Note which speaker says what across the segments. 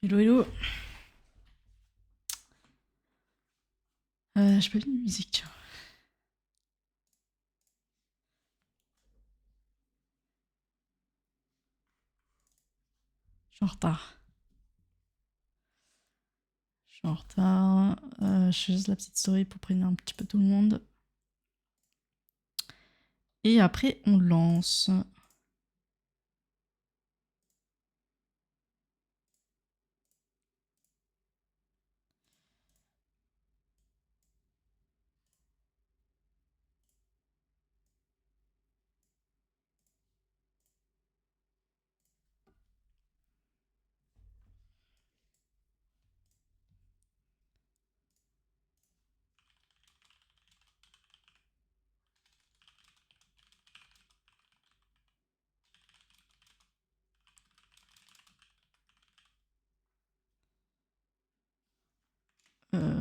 Speaker 1: Hello, hello. Je peux une musique. Je suis en retard. Je suis en retard. Je fais juste la petite story pour prévenir un petit peu tout le monde. Et après, on lance.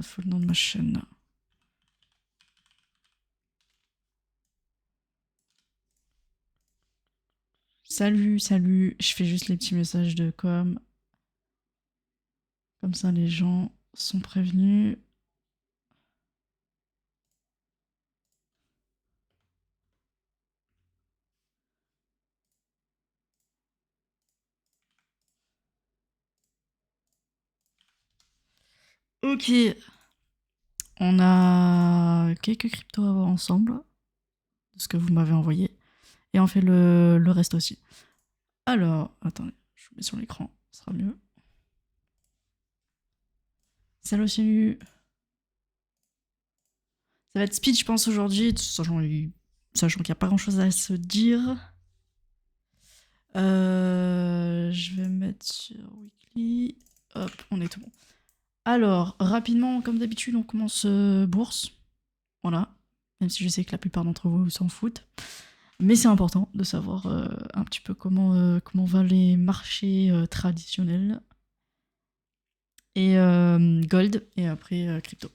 Speaker 1: Faut le nom de ma chaîne. Salut, salut. Je fais juste les petits messages de com. Comme ça, les gens sont prévenus. Ok. On a quelques cryptos à voir ensemble. De ce que vous m'avez envoyé. Et on fait le reste aussi. Alors, attendez. Je vous mets sur l'écran. Ce sera mieux. Salut, salut. Ça va être speed, je pense, aujourd'hui, sachant qu'il n'y a pas grand chose à se dire. Je vais mettre sur Weekly. Hop, on est tout bon. Alors, rapidement, comme d'habitude, on commence bourse. Voilà. Même si je sais que la plupart d'entre vous s'en foutent. Mais c'est important de savoir un petit peu comment vont les marchés traditionnels. Et gold, et après crypto.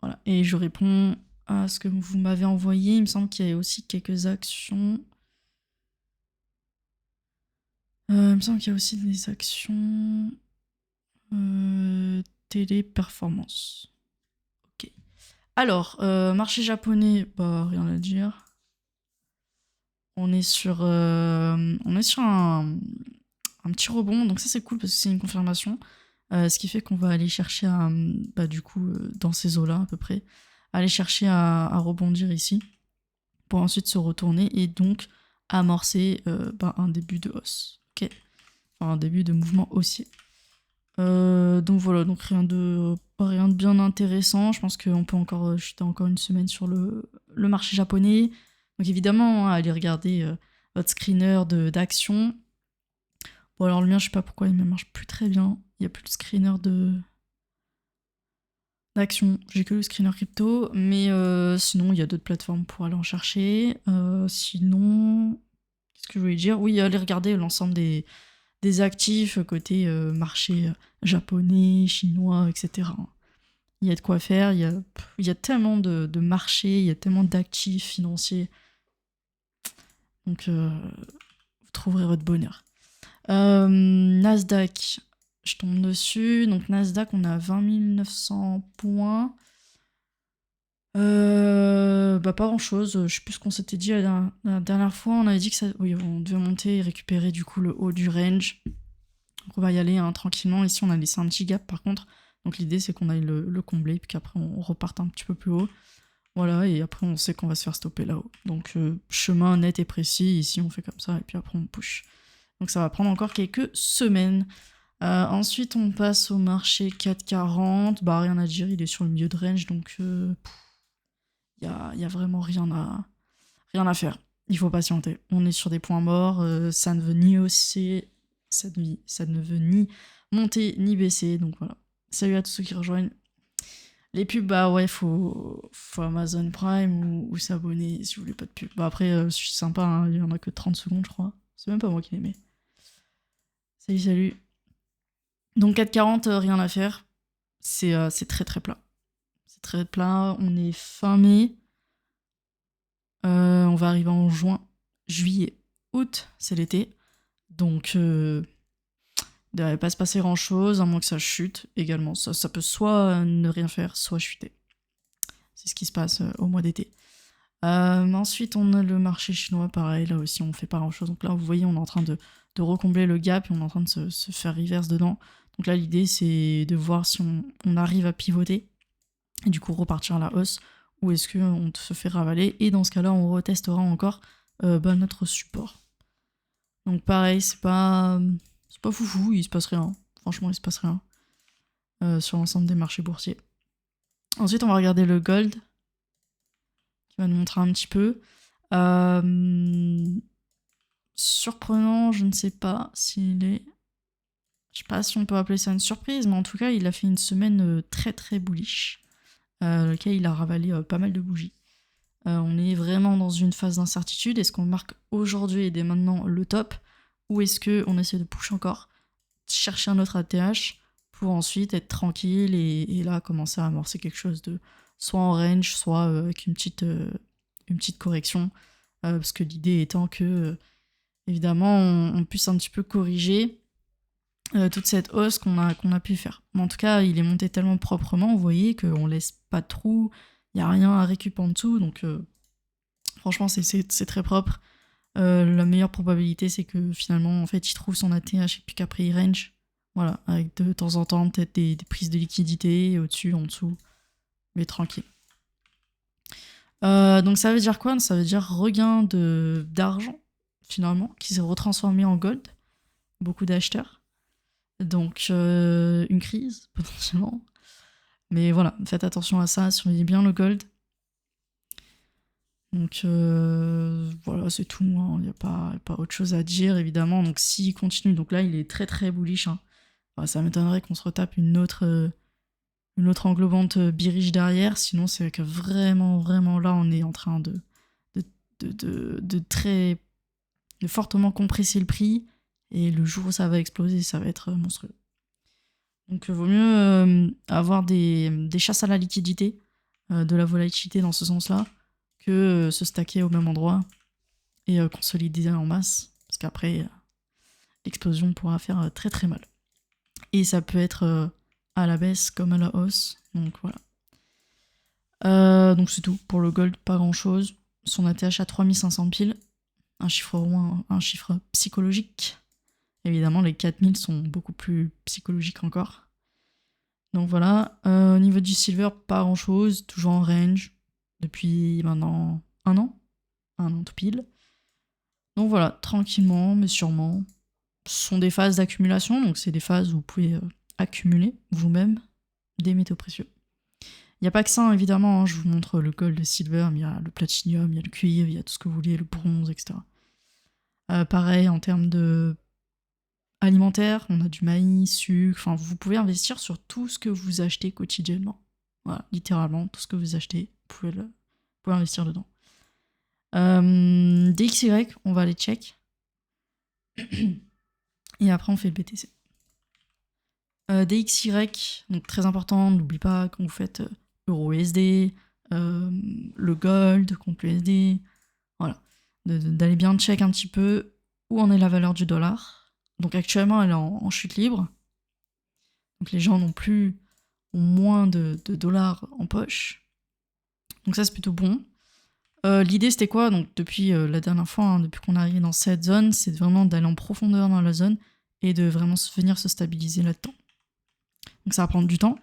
Speaker 1: Voilà. Et je réponds à ce que vous m'avez envoyé. Il me semble qu'il y a aussi quelques actions. Il me semble qu'il y a aussi des actions téléperformance. Ok. Alors, marché japonais, bah rien à dire. On est sur un petit rebond, donc ça c'est cool parce que c'est une confirmation. Ce qui fait qu'on va aller chercher à, bah du coup, dans ces eaux-là à peu près, aller chercher à rebondir ici pour ensuite se retourner et donc amorcer un début de hausse. Ok. Enfin, un début de mouvement haussier. Donc voilà, donc rien de bien intéressant. Je pense qu'on peut encore chuter encore une semaine sur le marché japonais. Donc évidemment, hein, allez regarder votre screener d'action. Bon alors le mien, je sais pas pourquoi il ne marche plus très bien. Il n'y a plus le screener d'action. J'ai que le screener crypto. Mais sinon, il y a d'autres plateformes pour aller en chercher. Sinon, qu'est-ce que je voulais dire? Oui, allez regarder l'ensemble des actifs côté marché japonais, chinois, etc. Il y a de quoi faire, il y a tellement de marchés, il y a tellement d'actifs financiers. Donc, vous trouverez votre bonheur. Nasdaq, je tombe dessus. Donc, Nasdaq, on a 20 900 points. Pas grand chose. Je sais plus ce qu'on s'était dit la dernière fois. On avait dit que oui, on devait monter et récupérer du coup le haut du range. Donc on va y aller hein, tranquillement. Ici, on a laissé un petit gap par contre. Donc l'idée, c'est qu'on aille le combler, puis qu'après, on reparte un petit peu plus haut. Voilà, et après, on sait qu'on va se faire stopper là-haut. Donc, chemin net et précis. Ici, on fait comme ça, et puis après, on push. Donc ça va prendre encore quelques semaines. Ensuite, on passe au marché 440. Bah, rien à dire, il est sur le milieu de range, donc y a vraiment rien à faire. Il faut patienter. On est sur des points morts. Ça ne veut ni hausser, ça ne veut ni monter ni baisser. Donc voilà. Salut à tous ceux qui rejoignent. Les pubs, bah ouais, faut Amazon Prime ou s'abonner si vous voulez pas de pub. Bah après, je suis sympa, hein, il y en a que 30 secondes, je crois. C'est même pas moi qui les mets. Salut, salut. Donc 4,40, rien à faire. C'est très très plat. C'est très plat. On est fin mai. On va arriver en juin, juillet, août, c'est l'été. Donc Il ne devrait pas se passer grand-chose, à moins que ça chute également. Ça peut soit ne rien faire, soit chuter. C'est ce qui se passe au mois d'été. Ensuite, on a le marché chinois, pareil, là aussi on fait pas grand chose. Donc là, vous voyez, on est en train de recombler le gap et on est en train de se faire reverse dedans. Donc là, l'idée, c'est de voir si on arrive à pivoter et du coup repartir à la hausse ou est-ce qu'on se fait ravaler. Et dans ce cas-là, on retestera encore notre support. Donc pareil, c'est pas foufou, il se passe rien. Franchement, il se passe rien sur l'ensemble des marchés boursiers. Ensuite, on va regarder le gold, qui va nous montrer un petit peu. Surprenant, je ne sais pas s'il est... Je sais pas si on peut appeler ça une surprise, mais en tout cas, il a fait une semaine très très bullish, lequel il a ravalé pas mal de bougies. On est vraiment dans une phase d'incertitude. Est-ce qu'on marque aujourd'hui et dès maintenant le top, ou est-ce qu'on essaie de push encore, chercher un autre ATH pour ensuite être tranquille et là commencer à amorcer quelque chose de soit en range, soit avec une petite correction, parce que l'idée étant que évidemment on puisse un petit peu corriger toute cette hausse qu'on a pu faire. Mais en tout cas, il est monté tellement proprement, vous voyez, qu'on laisse pas de trous, il n'y a rien à récupérer en dessous, donc franchement, c'est très propre. La meilleure probabilité, c'est que finalement, en fait, il trouve son ATH et puis qu'après, il range. Voilà, avec de temps en temps, peut-être des prises de liquidité, au-dessus, en dessous, mais tranquille. Donc ça veut dire quoi? Ça veut dire regain d'argent, finalement, qui s'est retransformé en gold. Beaucoup d'acheteurs. Donc, une crise, potentiellement. Mais voilà, faites attention à ça, surveillez bien le gold. Donc, voilà, c'est tout. Il n'y a pas autre chose à dire, évidemment. Donc, s'il continue, donc là, il est très très bullish. Ça m'étonnerait qu'on se retape une autre englobante bearish derrière. Sinon, c'est que vraiment, vraiment, là, on est en train de fortement compresser le prix. Et le jour où ça va exploser, ça va être monstrueux. Donc, vaut mieux avoir des chasses à la liquidité, de la volatilité dans ce sens-là, que se stacker au même endroit et consolider en masse. Parce qu'après, l'explosion pourra faire très très mal. Et ça peut être à la baisse comme à la hausse. Donc voilà. Donc c'est tout. Pour le gold, pas grand-chose. Son ATH à 3500 piles. Un chiffre rond, un chiffre psychologique. Évidemment, les 4000 sont beaucoup plus psychologiques encore. Donc voilà. Au niveau du silver, pas grand-chose. Toujours en range. Depuis maintenant un an tout pile. Donc voilà, tranquillement, mais sûrement. Ce sont des phases d'accumulation, donc c'est des phases où vous pouvez accumuler vous-même des métaux précieux. Il n'y a pas que ça, évidemment, je vous montre le gold, le silver, mais il y a le platinium, il y a le cuivre, il y a tout ce que vous voulez, le bronze, etc. Pareil, en termes de alimentaire, on a du maïs, sucre, enfin, vous pouvez investir sur tout ce que vous achetez quotidiennement. Voilà, littéralement, tout ce que vous achetez, vous pouvez investir dedans. DXY, on va aller check. Et après, on fait le BTC. DXY, donc très important, n'oublie pas quand vous faites Euro-USD, le gold contre l'USD, voilà. D'aller bien check un petit peu où en est la valeur du dollar. Donc actuellement, elle est en chute libre. Donc les gens ont moins de dollars en poche. Donc ça, c'est plutôt bon. L'idée, c'était quoi? Donc depuis la dernière fois, depuis qu'on est arrivé dans cette zone, c'est vraiment d'aller en profondeur dans la zone et de vraiment venir se stabiliser là-dedans. Donc ça va prendre du temps.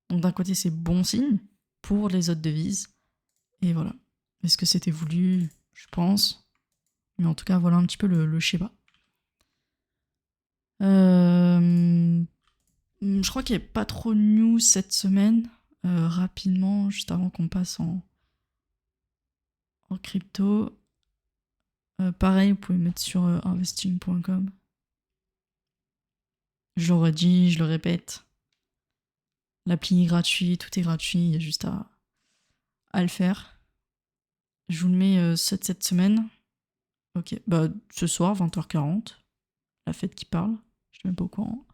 Speaker 1: Donc d'un côté, c'est bon signe pour les autres devises. Et voilà. Est-ce que c'était voulu? Je pense. Mais en tout cas, voilà un petit peu le schéma. Je crois qu'il n'y avait pas trop de news cette semaine. Rapidement, juste avant qu'on passe en crypto. Pareil, vous pouvez mettre sur investing.com. Je le redis, je le répète. L'appli est gratuit, tout est gratuit, il y a juste à le faire. Je vous le mets cette semaine. Ok, bah ce soir, 20h40. La fête qui parle. Je suis même pas au courant.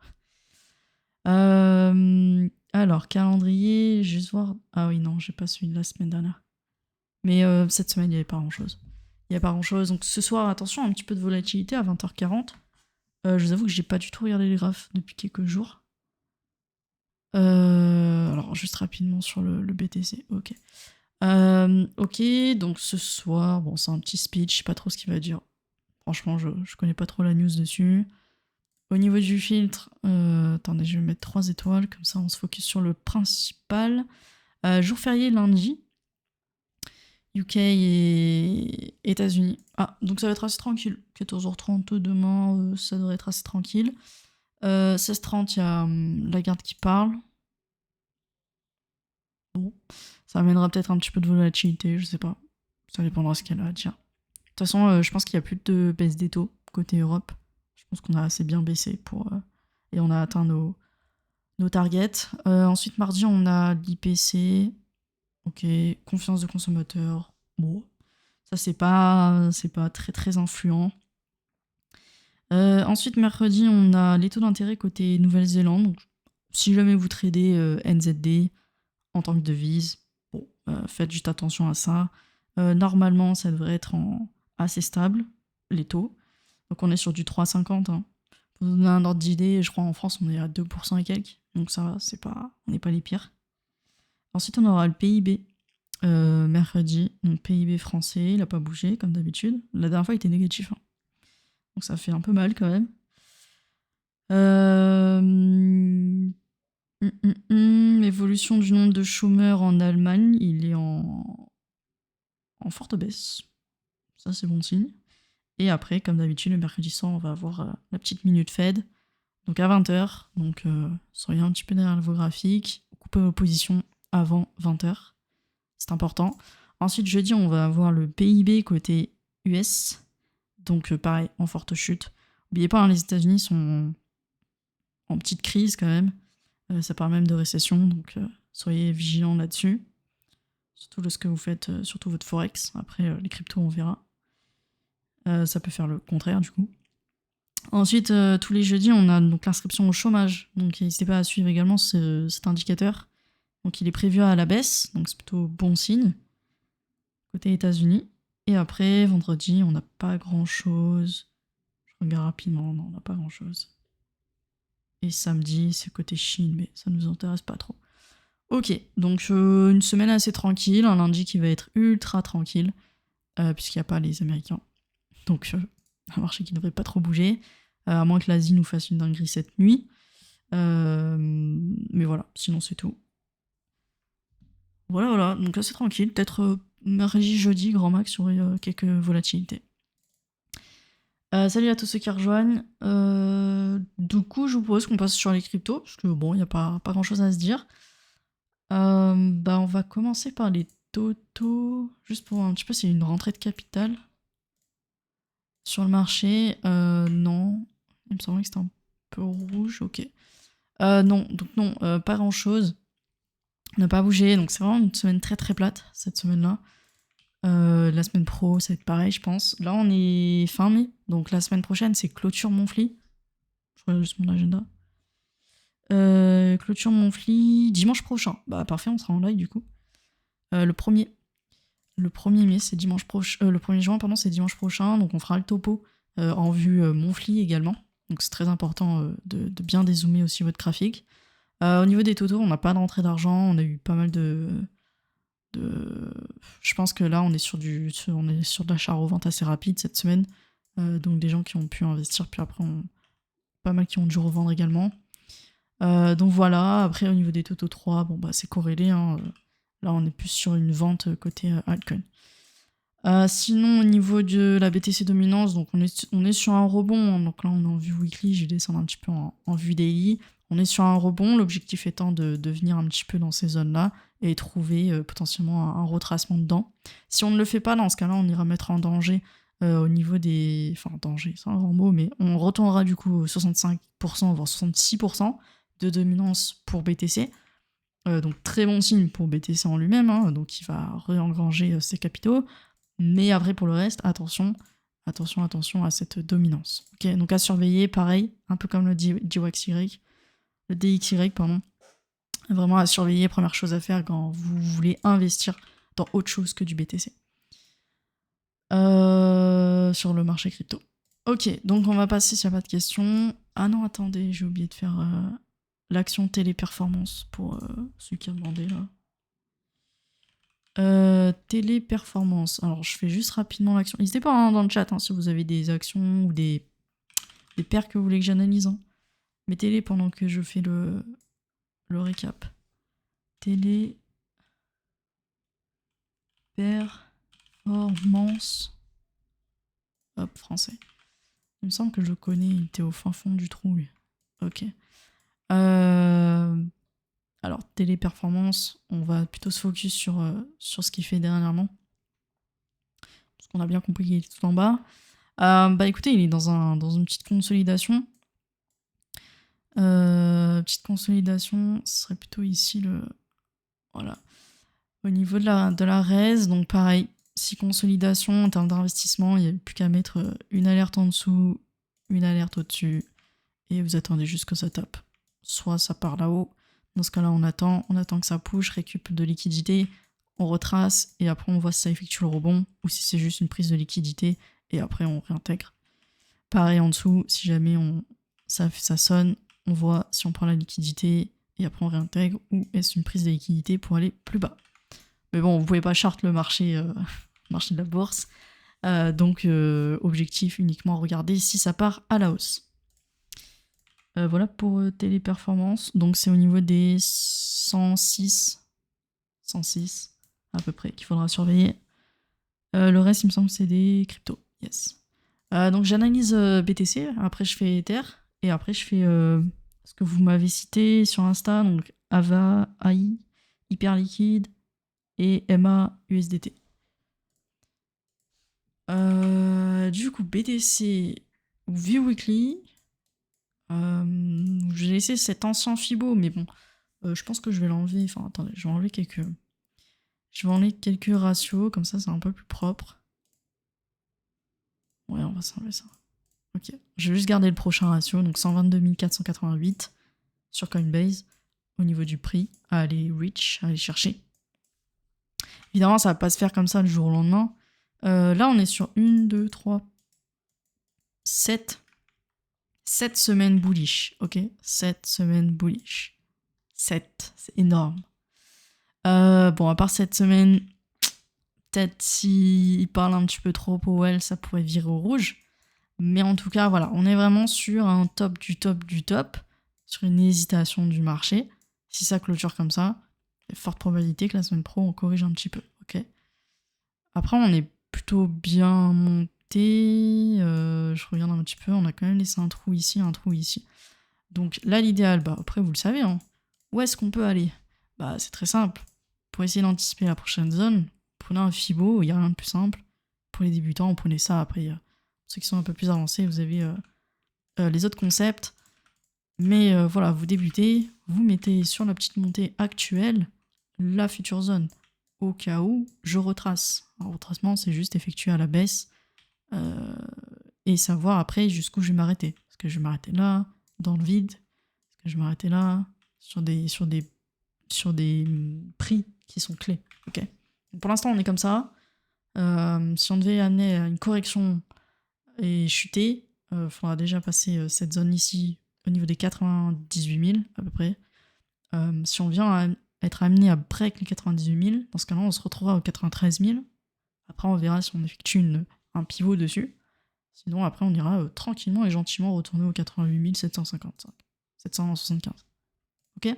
Speaker 1: Alors, calendrier, juste voir. Ah oui, non, j'ai pas celui de la semaine dernière. Mais cette semaine, il n'y avait pas grand-chose. Il n'y a pas grand-chose. Donc ce soir, attention, un petit peu de volatilité à 20h40. Je vous avoue que j'ai pas du tout regardé les graphes depuis quelques jours. Alors, juste rapidement sur le BTC, ok. Ok, donc ce soir, bon, c'est un petit speech, je sais pas trop ce qu'il va dire. Franchement, je connais pas trop la news dessus. Au niveau du filtre, attendez, je vais mettre 3 étoiles, comme ça on se focus sur le principal. Jour férié lundi, UK et États-Unis. Ah, donc ça va être assez tranquille. 14h30 demain, ça devrait être assez tranquille. 16h30, il y a la garde qui parle. Bon, ça amènera peut-être un petit peu de volatilité, je sais pas. Ça dépendra de ce qu'elle a à dire. De toute façon, je pense qu'il n'y a plus de baisse des taux côté Europe. Je pense qu'on a assez bien baissé pour et on a atteint nos targets. Ensuite, mardi, on a l'IPC. Ok, confiance de consommateur. Bon, ça c'est pas très très influent. Ensuite, mercredi, on a les taux d'intérêt côté Nouvelle-Zélande. Donc, si jamais vous tradez NZD en tant que devise, bon, faites juste attention à ça. Normalement, ça devrait être assez stable, les taux. Donc on est sur du 3,50. Hein. Pour vous donner un ordre d'idée, je crois en France, on est à 2% et quelques. Donc ça, on n'est pas les pires. Ensuite, on aura le PIB mercredi. Donc PIB français, il n'a pas bougé comme d'habitude. La dernière fois, il était négatif. Hein. Donc ça fait un peu mal quand même. Évolution du nombre de chômeurs en Allemagne, il est en forte baisse. Ça, c'est bon signe. Et après, comme d'habitude, le mercredi soir, on va avoir la petite minute Fed. Donc à 20h. Donc soyez un petit peu derrière vos graphiques. Coupez vos positions avant 20h. C'est important. Ensuite, jeudi, on va avoir le PIB côté US. Donc pareil, en forte chute. N'oubliez pas, hein, les États-Unis sont en petite crise quand même. Ça parle même de récession. Donc soyez vigilants là-dessus. Surtout lorsque vous faites surtout votre forex. Après, les cryptos, on verra. Ça peut faire le contraire du coup. Ensuite, tous les jeudis, on a donc l'inscription au chômage. Donc n'hésitez pas à suivre également cet indicateur. Donc il est prévu à la baisse, donc c'est plutôt bon signe. Côté États-Unis. Et après, vendredi, on n'a pas grand-chose. Je regarde rapidement, non, on n'a pas grand-chose. Et samedi, c'est côté Chine, mais ça ne nous intéresse pas trop. Ok, donc une semaine assez tranquille, un lundi qui va être ultra tranquille, puisqu'il n'y a pas les Américains. Donc un marché qui ne devrait pas trop bouger, à moins que l'Asie nous fasse une dinguerie cette nuit. Mais voilà, sinon c'est tout. Voilà, donc là c'est tranquille, peut-être mardi, jeudi, grand max, il y aurait quelques volatilités. Salut à tous ceux qui rejoignent. Du coup, je vous propose qu'on passe sur les cryptos, parce que bon, il n'y a pas grand-chose à se dire. On va commencer par les totaux, juste pour voir un petit peu s'il y a une rentrée de capital sur le marché. Non, il me semblait que c'était un peu rouge, ok. Non, donc non, pas grand-chose. On n'a pas bougé, donc c'est vraiment une semaine très très plate, cette semaine-là. La semaine pro, ça va être pareil, je pense. Là, on est fin mai, donc la semaine prochaine, c'est clôture Monthly. Je regarde juste mon agenda. Clôture Monthly, dimanche prochain. Bah parfait, on sera en live du coup. Le 1er mai, c'est dimanche prochain. Le 1er juin, pardon, c'est dimanche prochain, donc on fera le topo en vue Monthly également. Donc c'est très important de bien dézoomer aussi votre graphique. Au niveau des totaux, on n'a pas de rentrée d'argent, on a eu pas mal de... Je pense que là, on est sur de l'achat-revente assez rapide cette semaine. Donc des gens qui ont pu investir, puis après, pas mal qui ont dû revendre également. Donc voilà, après au niveau des totaux 3, bon bah c'est corrélé. Hein. Là, on est plus sur une vente côté altcoin. Sinon, au niveau de la BTC dominance, donc on est sur un rebond. Hein. Donc là, on est en vue weekly, je vais descendre un petit peu en vue daily. On est sur un rebond, l'objectif étant de venir un petit peu dans ces zones-là et trouver potentiellement un retracement dedans. Si on ne le fait pas, dans ce cas-là, on ira mettre en danger au niveau des... Enfin, danger, c'est un grand mot, mais on retournera du coup 65%, voire 66% de dominance pour BTC. Donc très bon signe pour BTC en lui-même, hein, donc il va réengranger ses capitaux. Mais après, pour le reste, attention à cette dominance. Okay, donc à surveiller, pareil, un peu comme le DXY, pardon. Vraiment à surveiller, première chose à faire quand vous voulez investir dans autre chose que du BTC. Sur le marché crypto. Ok, donc on va passer s'il n'y a pas de questions. Ah non, attendez, j'ai oublié de faire l'action téléperformance pour celui qui a demandé là. Téléperformance. Alors, je fais juste rapidement l'action. N'hésitez pas hein, dans le chat si vous avez des actions ou des paires que vous voulez que j'analyse. Hein. Mettez-les pendant que je fais le récap. Téléperformance. Hop, français. Il me semble que je le connais, il était au fin fond du trou, lui. Ok. Alors, téléperformance, on va plutôt se focus sur ce qu'il fait dernièrement. Parce qu'on a bien compris qu'il est tout en bas. Bah écoutez, il est dans une petite consolidation. Petite consolidation, ce serait plutôt ici le... Voilà. Au niveau de la raise, donc pareil, 6 consolidations en termes d'investissement, il n'y a plus qu'à mettre une alerte en dessous, une alerte au-dessus, et vous attendez juste que ça tape. Soit ça part là-haut, dans ce cas-là on attend que ça push, récup de liquidité, on retrace, et après on voit si ça effectue le rebond, ou si c'est juste une prise de liquidité, et après on réintègre. Pareil en dessous, si jamais ça sonne, on voit si on prend la liquidité, et après on réintègre, ou est-ce une prise de liquidité pour aller plus bas. Mais bon, vous pouvez pas chart le marché, marché de la bourse. Donc, objectif uniquement regarder si ça part à la hausse. Voilà pour téléperformance. Donc, c'est au niveau des 106 à peu près qu'il faudra surveiller. Le reste, il me semble que c'est des cryptos. Yes. Donc, j'analyse BTC. Après, je fais Ether. Et après, je fais ce que vous m'avez cité sur Insta. Donc, AVA, AI, Hyperliquide et MA USDT. Du coup, BTC ou V-Weekly, j'ai laissé cet ancien Fibo, mais bon, je pense que je vais l'enlever. Enfin, attendez, je vais enlever quelques ratios, comme ça c'est un peu plus propre. Ouais, on va s'enlever ça. Ok, je vais juste garder le prochain ratio, donc 122 488 sur Coinbase, au niveau du prix, à aller reach, à aller chercher. Évidemment, ça va pas se faire comme ça le jour au lendemain. Là, on est sur 1, 2, 3, 7 semaines bullish, ok? 7 semaines bullish. 7, c'est énorme. Bon, à part cette semaine, peut-être s'il parle un petit peu trop Powell, ça pourrait virer au rouge. Mais en tout cas, voilà, on est vraiment sur un top du top du top, sur une hésitation du marché. Si ça clôture comme ça, il y a forte probabilité que la semaine pro, on corrige un petit peu, ok? Après, on est plutôt bien monté. Je regarde un petit peu, on a quand même laissé un trou ici, un trou ici. Donc là, l'idéal, bah après, vous le savez, hein, où est-ce qu'on peut aller? Bah c'est très simple. Pour essayer d'anticiper la prochaine zone, prenez un Fibo, il n'y a rien de plus simple. Pour les débutants, on prenait ça. Après, ceux qui sont un peu plus avancés, vous avez les autres concepts. Mais voilà, vous débutez, vous mettez sur la petite montée actuelle la future zone. Au cas où, je retrace. Un retracement, c'est juste effectuer à la baisse et savoir après jusqu'où je vais m'arrêter. Est-ce que je vais m'arrêter là, dans le vide? Est-ce que je vais m'arrêter là, sur des prix qui sont clés? Ok. Donc pour l'instant, on est comme ça. Si on devait amener à une correction et chuter, il faudra déjà passer cette zone ici au niveau des 98 000 à peu près. Si on vient à être amené à break les 98 000, dans ce cas-là, on se retrouvera aux 93 000. Après, on verra si on effectue un pivot dessus. Sinon, après, on ira tranquillement et gentiment retourner aux 88 755. 775. Ok?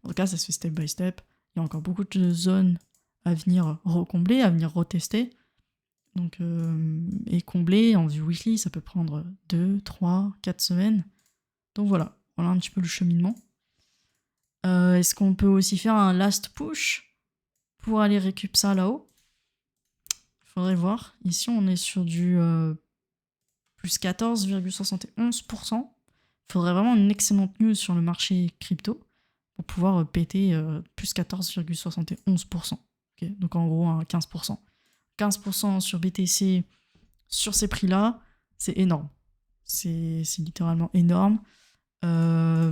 Speaker 1: En tout cas, ça se fait step by step. Il y a encore beaucoup de zones à venir recombler, à venir retester. Donc, et combler en vue weekly, ça peut prendre 2, 3, 4 semaines. Donc voilà un petit peu le cheminement. Est-ce qu'on peut aussi faire un last push pour aller récup ça là-haut? Il faudrait voir. Ici, on est sur du plus 14,71%. Il faudrait vraiment une excellente news sur le marché crypto pour pouvoir péter plus 14,71%. Okay, donc en gros, 15%. 15% sur BTC sur ces prix-là, c'est énorme. C'est littéralement énorme. Ça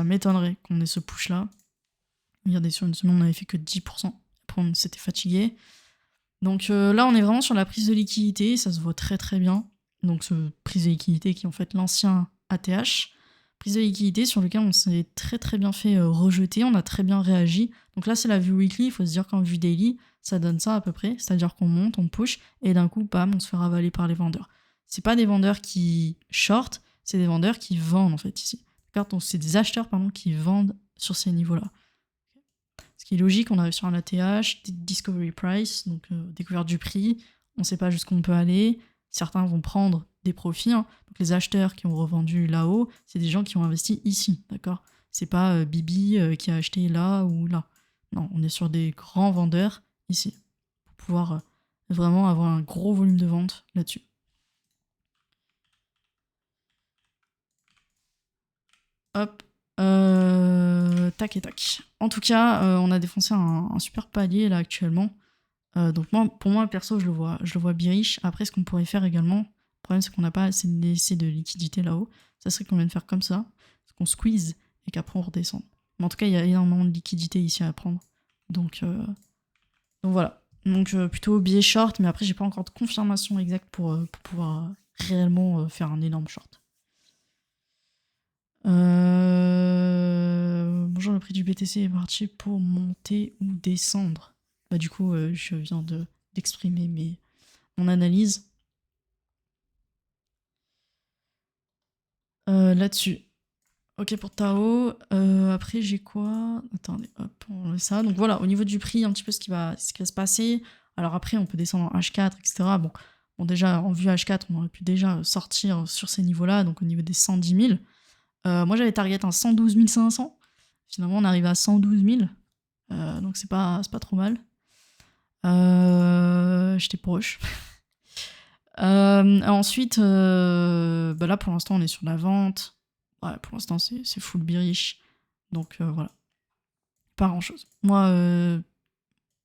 Speaker 1: m'étonnerait qu'on ait ce push-là. Regardez, sur une semaine, on n'avait fait que 10%. Après, on s'était fatigué. Donc là, on est vraiment sur la prise de liquidité. Ça se voit très très bien. donc ce prise de liquidité qui est en fait l'ancien ATH, prise de liquidité sur lequel on s'est très très bien fait rejeter, on a très bien réagi. Donc là c'est la vue weekly, il faut se dire qu'en vue daily, ça donne ça à peu près, c'est-à-dire qu'on monte, on push, et d'un coup, bam, on se fait ravaler par les vendeurs. C'est pas des vendeurs qui short, c'est des vendeurs qui vendent en fait ici. D'accord, donc c'est des acheteurs pardon, qui vendent sur ces niveaux-là. Ce qui est logique, on arrive sur un ATH, discovery price, donc découverte du prix, on sait pas jusqu'où on peut aller, certains vont prendre des profits, hein. Donc les acheteurs qui ont revendu là-haut, c'est des gens qui ont investi ici, d'accord. C'est pas Bibi qui a acheté là ou là. Non, on est sur des grands vendeurs ici, pour pouvoir vraiment avoir un gros volume de vente là-dessus. Hop, tac et tac. En tout cas, on a défoncé un super palier là actuellement. Donc pour moi, perso, je le vois bearish. Après, ce qu'on pourrait faire également, le problème c'est qu'on n'a pas assez laissé de liquidité là-haut. Ça serait qu'on vienne faire comme ça, qu'on squeeze et qu'après on redescend. Mais en tout cas, il y a énormément de liquidité ici à prendre. Donc voilà. Donc plutôt billet short, mais après j'ai pas encore de confirmation exacte pour pouvoir réellement faire un énorme short. Bonjour, le prix du BTC est parti pour monter ou descendre. Bah du coup, je viens d'exprimer mon analyse là-dessus. Ok pour Tao. Après j'ai quoi? Attendez, hop, on met ça. Donc voilà, au niveau du prix, un petit peu ce qui va se passer. Alors après, on peut descendre en H4, etc. Bon déjà, en vue H4, on aurait pu déjà sortir sur ces niveaux-là, donc au niveau des 110 000. Moi j'avais target un 112 500. Finalement, on arrive à 112 000. Donc c'est pas trop mal. J'étais proche. Ensuite, bah là pour l'instant on est sur la vente. Ouais, pour l'instant c'est full bearish. Donc voilà. Pas grand chose. Moi,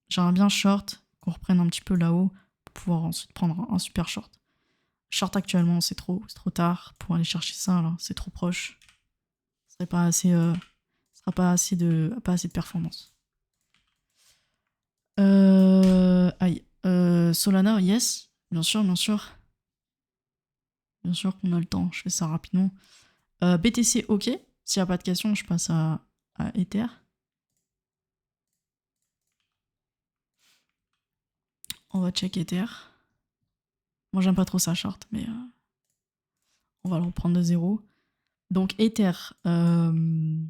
Speaker 1: j'aimerais bien short, qu'on reprenne un petit peu là-haut pour pouvoir ensuite prendre un super short. Short actuellement c'est trop tard pour aller chercher ça là, c'est trop proche. Ce serait pas assez, sera pas assez de performance. Aïe. Solana, yes, bien sûr. Bien sûr qu'on a le temps, je fais ça rapidement. BTC, ok. S'il n'y a pas de questions, je passe à Ether. On va check Ether. Moi, j'aime pas trop ça, short, mais on va le reprendre de zéro. Donc, Ether,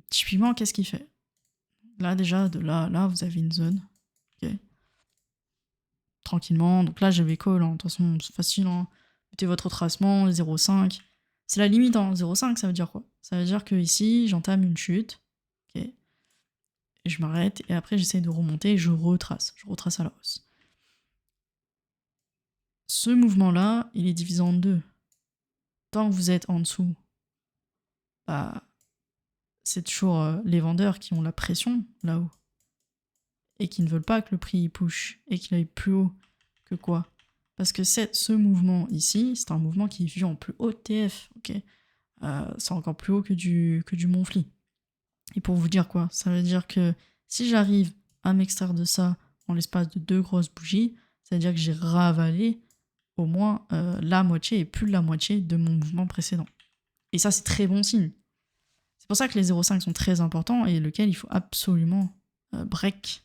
Speaker 1: typiquement, qu'est-ce qu'il fait? Là, déjà, de là, vous avez une zone. Ok. Tranquillement. Donc là, j'avais call, hein. De toute façon, c'est facile. Hein. Mettez votre retracement, 0,5. C'est la limite, hein. 0,5, ça veut dire quoi? Ça veut dire que ici, j'entame une chute. Ok. Et je m'arrête. Et après, j'essaie de remonter et je retrace. Je retrace à la hausse. Ce mouvement-là, il est divisé en deux. Tant que vous êtes en dessous, bah, c'est toujours les vendeurs qui ont la pression là-haut. Et qui ne veulent pas que le prix push et qu'il aille plus haut que quoi. Parce que ce mouvement ici, c'est un mouvement qui est vu en plus haut TF, ok. C'est encore plus haut que du Monthly. Et pour vous dire quoi? Ça veut dire que si j'arrive à m'extraire de ça en l'espace de 2 grosses bougies, ça veut dire que j'ai ravalé au moins la moitié et plus de la moitié de mon mouvement précédent. Et ça, c'est très bon signe. C'est pour ça que les 0,5 sont très importants et lequel il faut absolument break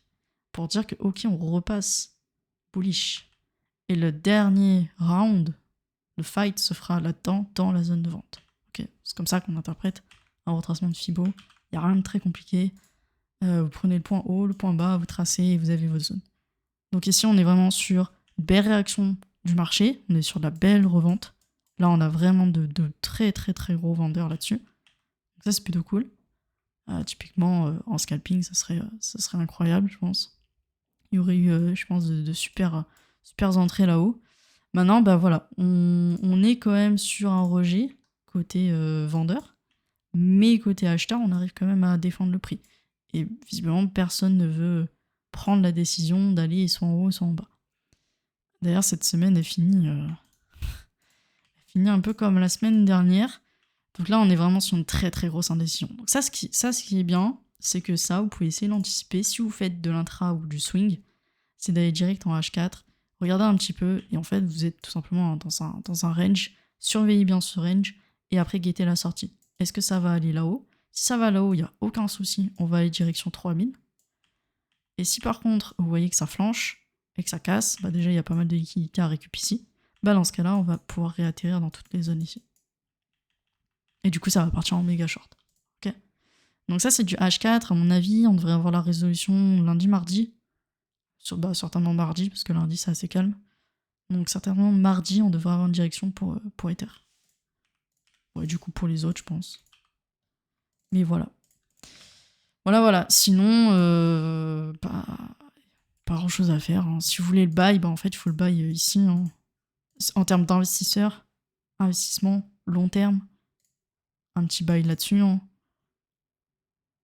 Speaker 1: pour dire que ok, on repasse bullish. Et le dernier round, le fight se fera là-dedans, dans la zone de vente. Okay, c'est comme ça qu'on interprète un retracement de Fibo. Il n'y a rien de très compliqué. Vous prenez le point haut, le point bas, vous tracez et vous avez votre zone. Donc ici, on est vraiment sur une belle réaction du marché. On est sur de la belle revente. Là, on a vraiment de très très très gros vendeurs là-dessus. Donc ça, c'est plutôt cool. Typiquement, en scalping, ça serait incroyable, je pense. Il y aurait eu, je pense, de super entrées là-haut. Maintenant, bah voilà, on est quand même sur un rejet côté vendeur, mais côté acheteur, on arrive quand même à défendre le prix. Et visiblement, personne ne veut prendre la décision d'aller soit en haut, soit en bas. D'ailleurs, cette semaine est finie, un peu comme la semaine dernière. Donc là, on est vraiment sur une très très grosse indécision. Donc ça, ce qui est bien, c'est que ça, vous pouvez essayer d'anticiper. Si vous faites de l'intra ou du swing, c'est d'aller direct en H4, regardez un petit peu, et en fait, vous êtes tout simplement dans un range surveiller bien ce range, et après guetter la sortie. Est-ce que ça va aller là-haut? Si ça va là-haut, il n'y a aucun souci, on va aller direction 3000. Et si par contre, vous voyez que ça flanche et que ça casse, bah déjà il y a pas mal de liquidités à récupérer ici, bah dans ce cas-là, on va pouvoir réatterrir dans toutes les zones ici. Et du coup, ça va partir en méga short. Ok. Donc ça, c'est du H4. À mon avis, on devrait avoir la résolution lundi, mardi. Certainement mardi, parce que lundi, c'est assez calme. Donc certainement mardi, on devrait avoir une direction pour Ether. Ouais, du coup, pour les autres, je pense. Mais voilà. Voilà. Sinon, pas grand-chose à faire. Hein. Si vous voulez le buy, bah en fait, il faut le buy ici. Hein. En termes d'investisseurs, investissement, long terme, un petit buy là-dessus. Hein.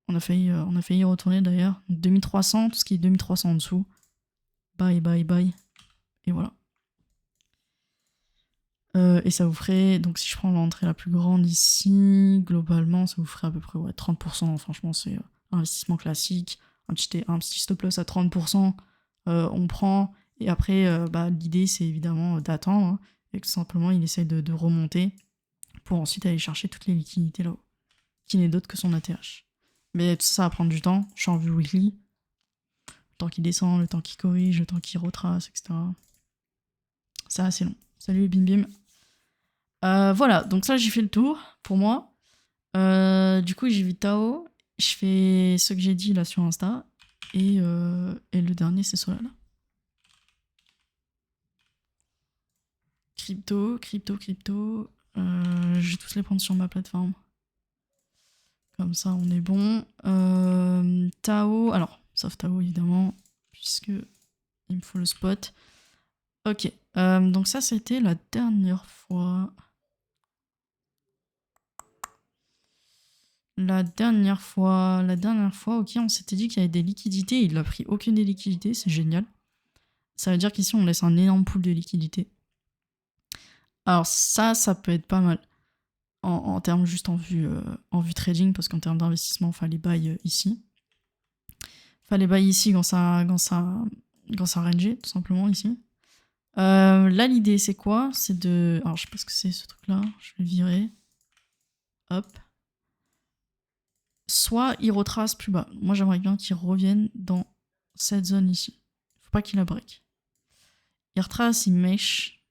Speaker 1: On a failli y retourner d'ailleurs. 2300, tout ce qui est 2300 en dessous. Buy. Et voilà. Et ça vous ferait, donc si je prends l'entrée la plus grande ici, globalement, ça vous ferait à peu près 30%. Franchement, c'est un investissement classique. Un petit stop loss à 30%, on prend. Et après, l'idée, c'est évidemment d'attendre. Hein, et que tout simplement, il essaye de remonter pour ensuite aller chercher toutes les liquidités là-haut. Qui n'est d'autre que son ATH. Mais tout ça, ça va prendre du temps. Je suis en vue weekly. Le temps qu'il descend, le temps qu'il corrige, le temps qu'il retrace, etc. C'est assez long. Salut Bim Bim. Voilà, donc ça j'ai fait le tour pour moi. Du coup j'ai vu Tao, je fais ce que j'ai dit là sur Insta, et le dernier c'est Solana. Crypto. Je vais tous les prendre sur ma plateforme. Comme ça on est bon. Tao, alors, sauf Tao évidemment, puisque il me faut le spot. Ok, donc ça c'était la dernière fois. La dernière fois, ok, on s'était dit qu'il y avait des liquidités, il n'a pris aucune des liquidités, c'est génial. Ça veut dire qu'ici, on laisse un énorme pool de liquidités. Alors ça peut être pas mal. En termes juste en vue trading, parce qu'en termes d'investissement, fallait buy ici. Fallait buy ici quand ça rangeait, tout simplement, ici. Là, l'idée, c'est quoi? C'est de... Alors, je sais pas ce que c'est, ce truc-là. Je vais le virer. Hop. Soit il retrace plus bas. Moi, j'aimerais bien qu'il revienne dans cette zone ici. Faut pas qu'il la break. Il retrace, il mèche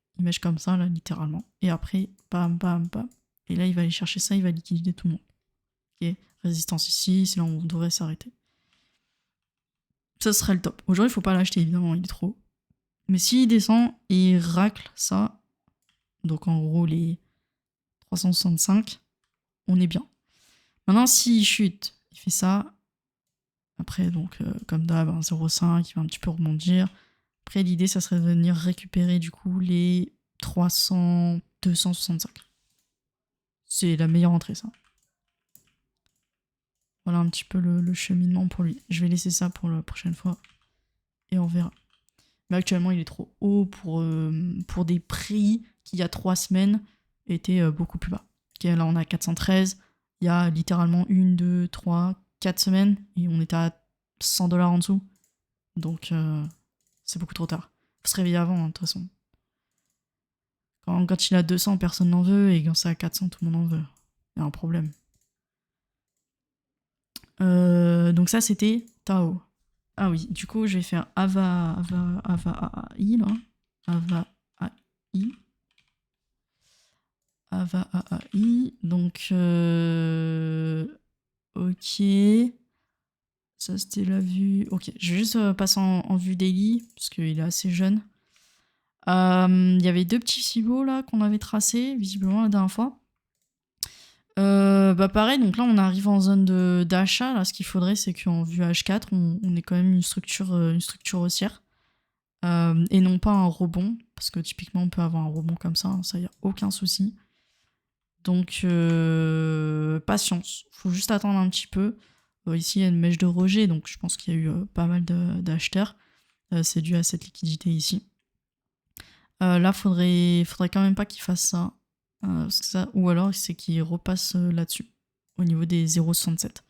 Speaker 1: comme ça, là, littéralement. Et après, bam. Et là, il va aller chercher ça, il va liquider tout le monde. Ok, résistance ici, c'est là où on devrait s'arrêter. Ça serait le top. Aujourd'hui, il faut pas l'acheter, évidemment, il est trop haut. Mais s'il descend et il racle ça, donc en gros, les 365, on est bien. Maintenant, s'il chute, il fait ça. Après, donc, comme d'hab, 0,5, il va un petit peu rebondir. Après, l'idée, ça serait de venir récupérer, du coup, les 265. C'est la meilleure entrée, ça. Voilà un petit peu le cheminement pour lui. Je vais laisser ça pour la prochaine fois. Et on verra. Mais actuellement, il est trop haut pour des prix qui, il y a 3 semaines, étaient beaucoup plus bas. Okay, là, on a 413. Il y a littéralement 1, 2, 3, 4 semaines. Et on était à 100$ en dessous. Donc, c'est beaucoup trop tard. Faut se réveiller avant, hein, de toute façon. Quand il a 200, personne n'en veut. Et quand c'est à 400, tout le monde en veut. Il y a un problème. Donc ça, c'était Tao. Ah oui, du coup, je vais faire Ava AI, là. Ava AI. Ava AI. Donc, ok. Ça, c'était la vue. Ok, je vais juste passer en vue daily, parce qu'il est assez jeune. Il y avait 2 petits cibots, là, qu'on avait tracés, visiblement, la dernière fois. Pareil, donc là on arrive en zone d'achat. Là, ce qu'il faudrait, c'est qu'en vue H4, on ait quand même une structure haussière. Et non pas un rebond, parce que typiquement on peut avoir un rebond comme ça, y a aucun souci. Donc patience, faut juste attendre un petit peu. Ici il y a une mèche de rejet, donc je pense qu'il y a eu pas mal d'acheteurs. C'est dû à cette liquidité ici. Là faudrait quand même pas qu'il fasse ça. Ou alors c'est qu'il repasse là-dessus, au niveau des 0,67.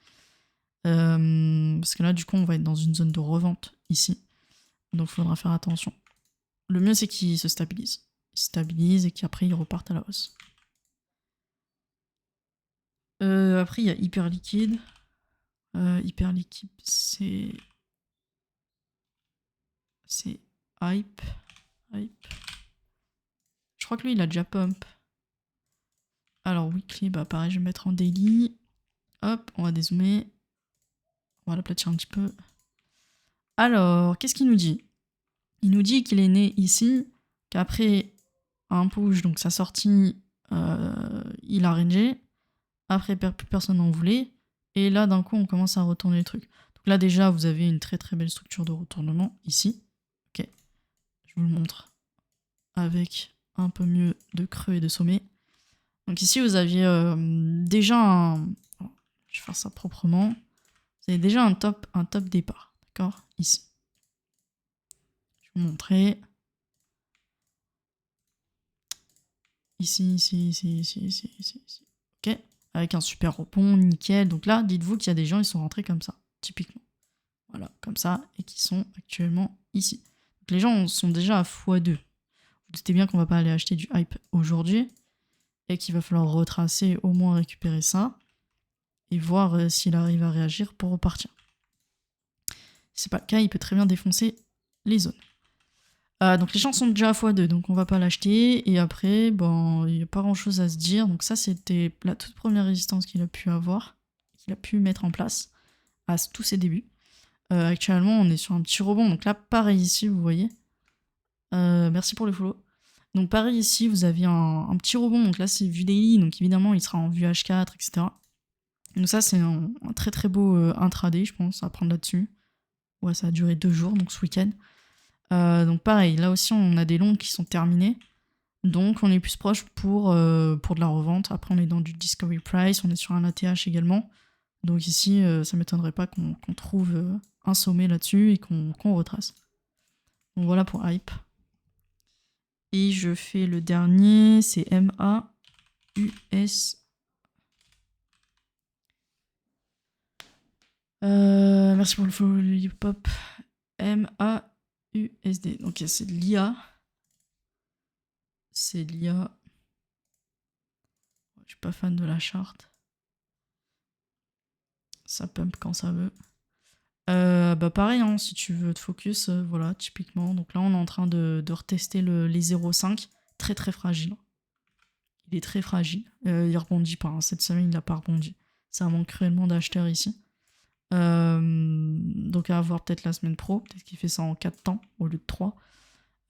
Speaker 1: Parce que là, du coup, on va être dans une zone de revente ici. Donc, il faudra faire attention. Le mieux, c'est qu'il se stabilise. Il se stabilise et qu'après, il reparte à la hausse. Après, il y a hyper liquide. Hyper liquide, c'est hype. Hype. Je crois que lui, il a déjà pump. Alors, weekly, bah pareil, je vais mettre en daily. Hop, on va dézoomer. On va l'aplatir un petit peu. Alors, qu'est-ce qu'il nous dit? Il nous dit qu'il est né ici, qu'après un push, donc sa sortie, il a rangé. Après, plus personne n'en voulait. Et là, d'un coup, on commence à retourner le truc. Donc là, déjà, vous avez une très très belle structure de retournement ici. Ok. Je vous le montre avec un peu mieux de creux et de sommet. Donc ici, vous aviez déjà un... Je vais faire ça proprement. Vous avez déjà un top départ. D'accord? Ici. Je vais vous montrer. Ici, ici. Ok? Avec un super rebond, nickel. Donc là, dites-vous qu'il y a des gens, ils sont rentrés comme ça, typiquement. Voilà, comme ça, et qui sont actuellement ici. Donc les gens sont déjà à x2. Vous doutez bien qu'on va pas aller acheter du hype aujourd'hui, et qu'il va falloir retracer, au moins récupérer ça, et voir s'il arrive à réagir pour repartir. Si c'est pas le cas, il peut très bien défoncer les zones. Donc les gens sont déjà à x2, donc on va pas l'acheter, et après, bon, il n'y a pas grand chose à se dire. Donc ça, c'était la toute première résistance qu'il a pu avoir, qu'il a pu mettre en place à tous ses débuts. Actuellement, on est sur un petit rebond. Donc là, pareil ici, vous voyez. Merci pour le follow. Donc pareil ici, vous aviez un petit rebond. Donc là, c'est vue daily. Donc évidemment, il sera en vue H4, etc. Donc ça, c'est un très très beau intraday, je pense, à prendre là-dessus. Ouais, ça a duré 2 jours, donc ce week-end. Donc pareil, là aussi, on a des longues qui sont terminées. Donc on est plus proche pour de la revente. Après, on est dans du discovery price. On est sur un ATH également. Donc ici, ça m'étonnerait pas qu'on trouve un sommet là-dessus et qu'on retrace. Donc voilà pour hype. Et je fais le dernier, c'est MAUS. Merci pour le follow, Lollipop. MAUSD. Donc c'est de l'IA. C'est l'IA. Je suis pas fan de la charte. Ça pump quand ça veut. Bah pareil, hein, si tu veux te focus, voilà, typiquement. Donc là, on est en train de retester les 0,5. Très très fragile. Il est très fragile. Il rebondit pas. Hein. Cette semaine, il n'a pas rebondi. Ça manque cruellement d'acheteurs ici. Donc à voir peut-être la semaine pro. Peut-être qu'il fait ça en 4 temps au lieu de 3.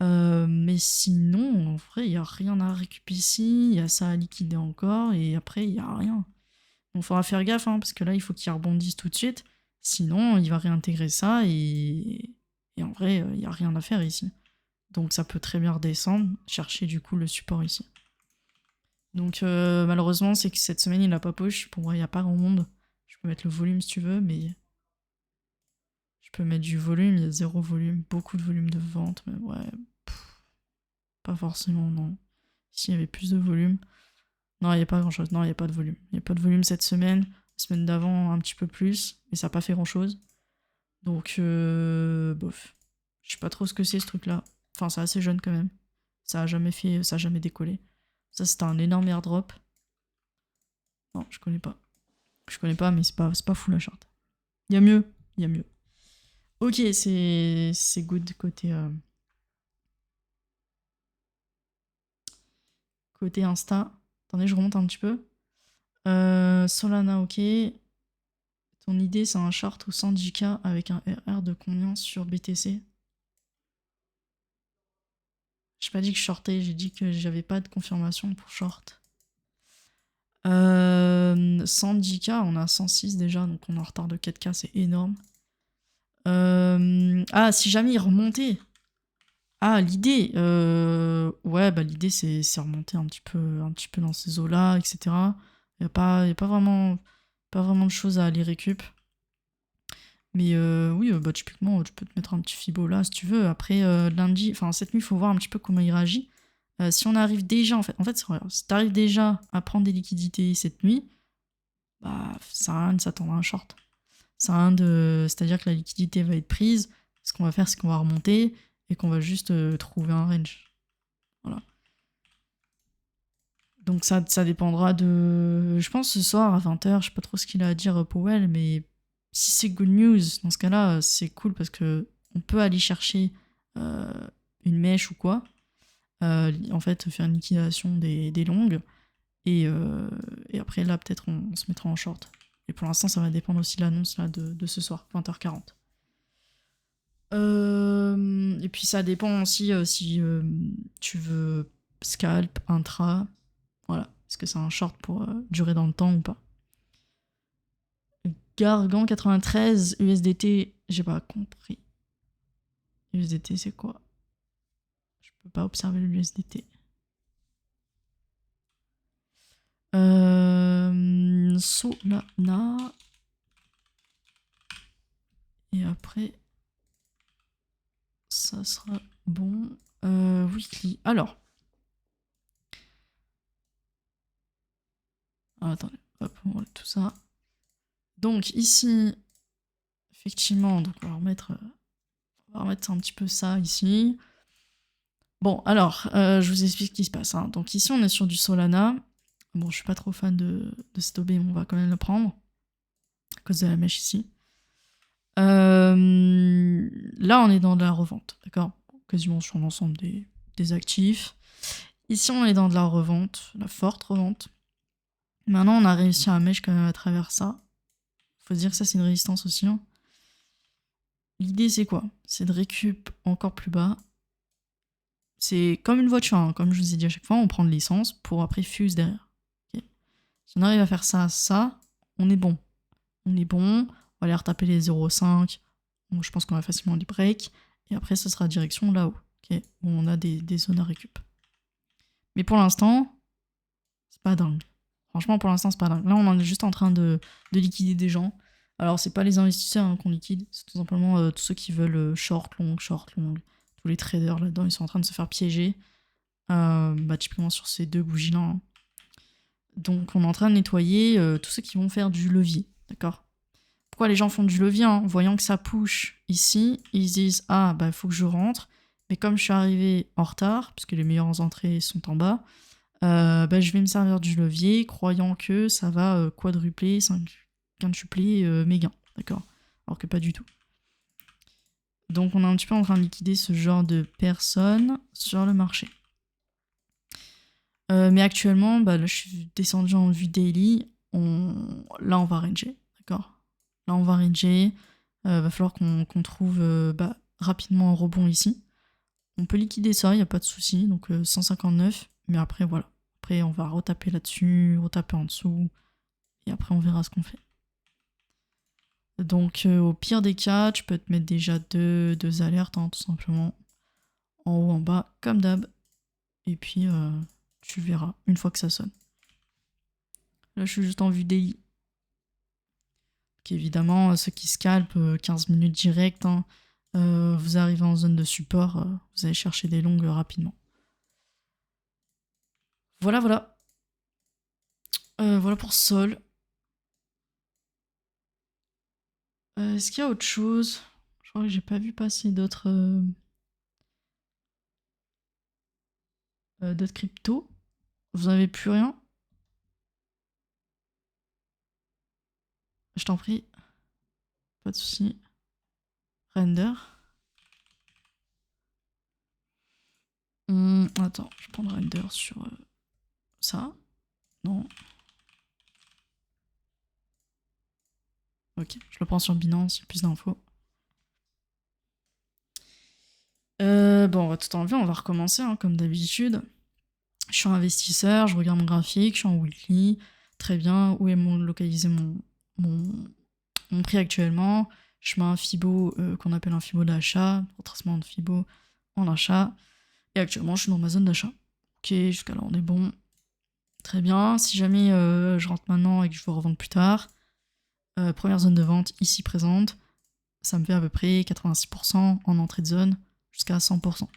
Speaker 1: Mais sinon, en vrai, il n'y a rien à récupérer ici. Il y a ça à liquider encore. Et après, il n'y a rien. Donc il faudra faire gaffe, hein, parce que là, il faut qu'il rebondisse tout de suite. Sinon, il va réintégrer ça. Et en vrai, il n'y a rien à faire ici. Donc ça peut très bien redescendre. Chercher du coup le support ici. Donc malheureusement, c'est que cette semaine, il n'a pas push. Pour moi, il n'y a pas grand monde. Je peux mettre le volume si tu veux, mais... Je peux mettre du volume, il y a 0 volume. Beaucoup de volume de vente, mais ouais... pas forcément, non. S'il y avait plus de volume... Non, il n'y a pas grand-chose. Non, il n'y a pas de volume. Il n'y a pas de volume cette semaine. La semaine d'avant, un petit peu plus. Mais ça n'a pas fait grand-chose. Donc, bof. Je sais pas trop ce que c'est, ce truc-là. Enfin, c'est assez jeune, quand même. Ça a jamais fait... Ça a jamais décollé. Ça, c'était un énorme airdrop. Non, je connais pas. Je connais pas, mais c'est pas fou la charte. Il y a mieux. Il y a mieux. Ok, c'est good côté... Côté Insta. Attendez, je remonte un petit peu. Solana, ok. Ton idée, c'est un short au 110K avec un RR de combien sur BTC? J'ai pas dit que je shortais, j'ai dit que j'avais pas de confirmation pour short. 110K, on a 106 déjà, donc on est en retard de 4K, c'est énorme. Ah, si jamais il remontait. Ah, l'idée. Ouais, bah l'idée, c'est remonter un petit peu dans ces eaux-là, etc. Il n'y a pas vraiment de choses à aller récup. Mais oui, bah typiquement, tu peux te mettre un petit fibo là si tu veux. Après, lundi, enfin cette nuit, il faut voir un petit peu comment il réagit. Si on arrive déjà, en fait si t'arrives déjà à prendre des liquidités cette nuit, bah ça sert à rien de s'attendre à un short. C'est-à-dire que la liquidité va être prise. Ce qu'on va faire, c'est qu'on va remonter et qu'on va juste trouver un range. Voilà. Donc ça dépendra de... Je pense ce soir à 20h, je sais pas trop ce qu'il a à dire Powell, mais si c'est good news, dans ce cas-là, c'est cool parce que on peut aller chercher une mèche ou quoi. En fait, faire une liquidation des longues. Et après, là, peut-être on se mettra en short. Et pour l'instant, ça va dépendre aussi de l'annonce là, de ce soir, 20h40. Et puis ça dépend aussi si tu veux scalp, intra. Voilà. Est-ce que c'est un short pour durer dans le temps ou pas? Gargan 93, USDT, j'ai pas compris. USDT, c'est quoi? Je peux pas observer le USDT. Solana. Et après, ça sera bon. Weekly. Alors. Attendez. Hop, on enlève tout ça. Donc ici, effectivement, donc on va remettre un petit peu ça ici. Bon, alors, je vous explique ce qui se passe. Hein. Donc ici, on est sur du Solana. Bon, je suis pas trop fan de cette OB, mais on va quand même le prendre. À cause de la mèche ici. Là, on est dans de la revente, d'accord? Quasiment sur l'ensemble des actifs. Ici, on est dans de la revente, la forte revente. Maintenant, on a réussi à mèche quand même à travers ça. Faut se dire que ça, c'est une résistance aussi. Hein. L'idée, c'est quoi? C'est de récup encore plus bas. C'est comme une voiture, hein. Comme je vous ai dit à chaque fois, on prend de l'essence pour après fuse derrière. Okay. Si on arrive à faire ça, on est bon. On est bon, on va aller retaper les 0,5. Bon, je pense qu'on va facilement les break. Et après, ça sera direction là-haut. Okay, où on a des zones à récup. Mais pour l'instant, c'est pas dingue. Franchement, pour l'instant, c'est pas dingue. Là, on est juste en train de liquider des gens. Alors, c'est pas les investisseurs hein, qu'on liquide, c'est tout simplement tous ceux qui veulent short, long. Tous les traders là-dedans, ils sont en train de se faire piéger. Typiquement sur ces deux bougies-là. Hein. Donc, on est en train de nettoyer tous ceux qui vont faire du levier. D'accord? Pourquoi les gens font du levier hein, voyant que ça push ici, ils se disent « Ah, bah, faut que je rentre. » Mais comme je suis arrivé en retard, puisque les meilleures entrées sont en bas, je vais me servir du levier, croyant que ça va quadrupler, quintupler mes gains. D'accord? Alors que pas du tout. Donc on est un petit peu en train de liquider ce genre de personnes sur le marché. Mais actuellement, là je suis descendu en vue daily. Là on va ranger. D'accord? Là on va ranger. Va falloir qu'on trouve rapidement un rebond ici. On peut liquider ça, il n'y a pas de souci. Donc 159. Mais après voilà. Après on va retaper là-dessus, retaper en dessous. Et après on verra ce qu'on fait. Donc au pire des cas, tu peux te mettre déjà deux alertes, hein, tout simplement. En haut, en bas, comme d'hab. Et puis tu verras une fois que ça sonne. Là je suis juste en vue daily. Donc évidemment, ceux qui scalpent 15 minutes direct, hein, vous arrivez en zone de support, vous allez chercher des longues rapidement. Voilà. Voilà pour Sol. Est-ce qu'il y a autre chose? Je crois que j'ai pas vu passer d'autres cryptos. Vous n'avez plus rien? Je t'en prie. Pas de soucis. Render. Attends, je vais prendre render sur ça. Non. Ok, je le prends sur Binance, il y a plus d'infos. On va tout enlever, on va recommencer hein, comme d'habitude. Je suis investisseur, je regarde mon graphique, je suis en weekly. Très bien, où est localisé mon prix actuellement? Je mets un Fibo qu'on appelle un Fibo d'achat, retracement de Fibo en achat. Et actuellement, je suis dans ma zone d'achat. Ok, jusqu'à là, on est bon. Très bien. Si jamais je rentre maintenant et que je veux revendre plus tard, première zone de vente ici présente, ça me fait à peu près 86% en entrée de zone jusqu'à 100%.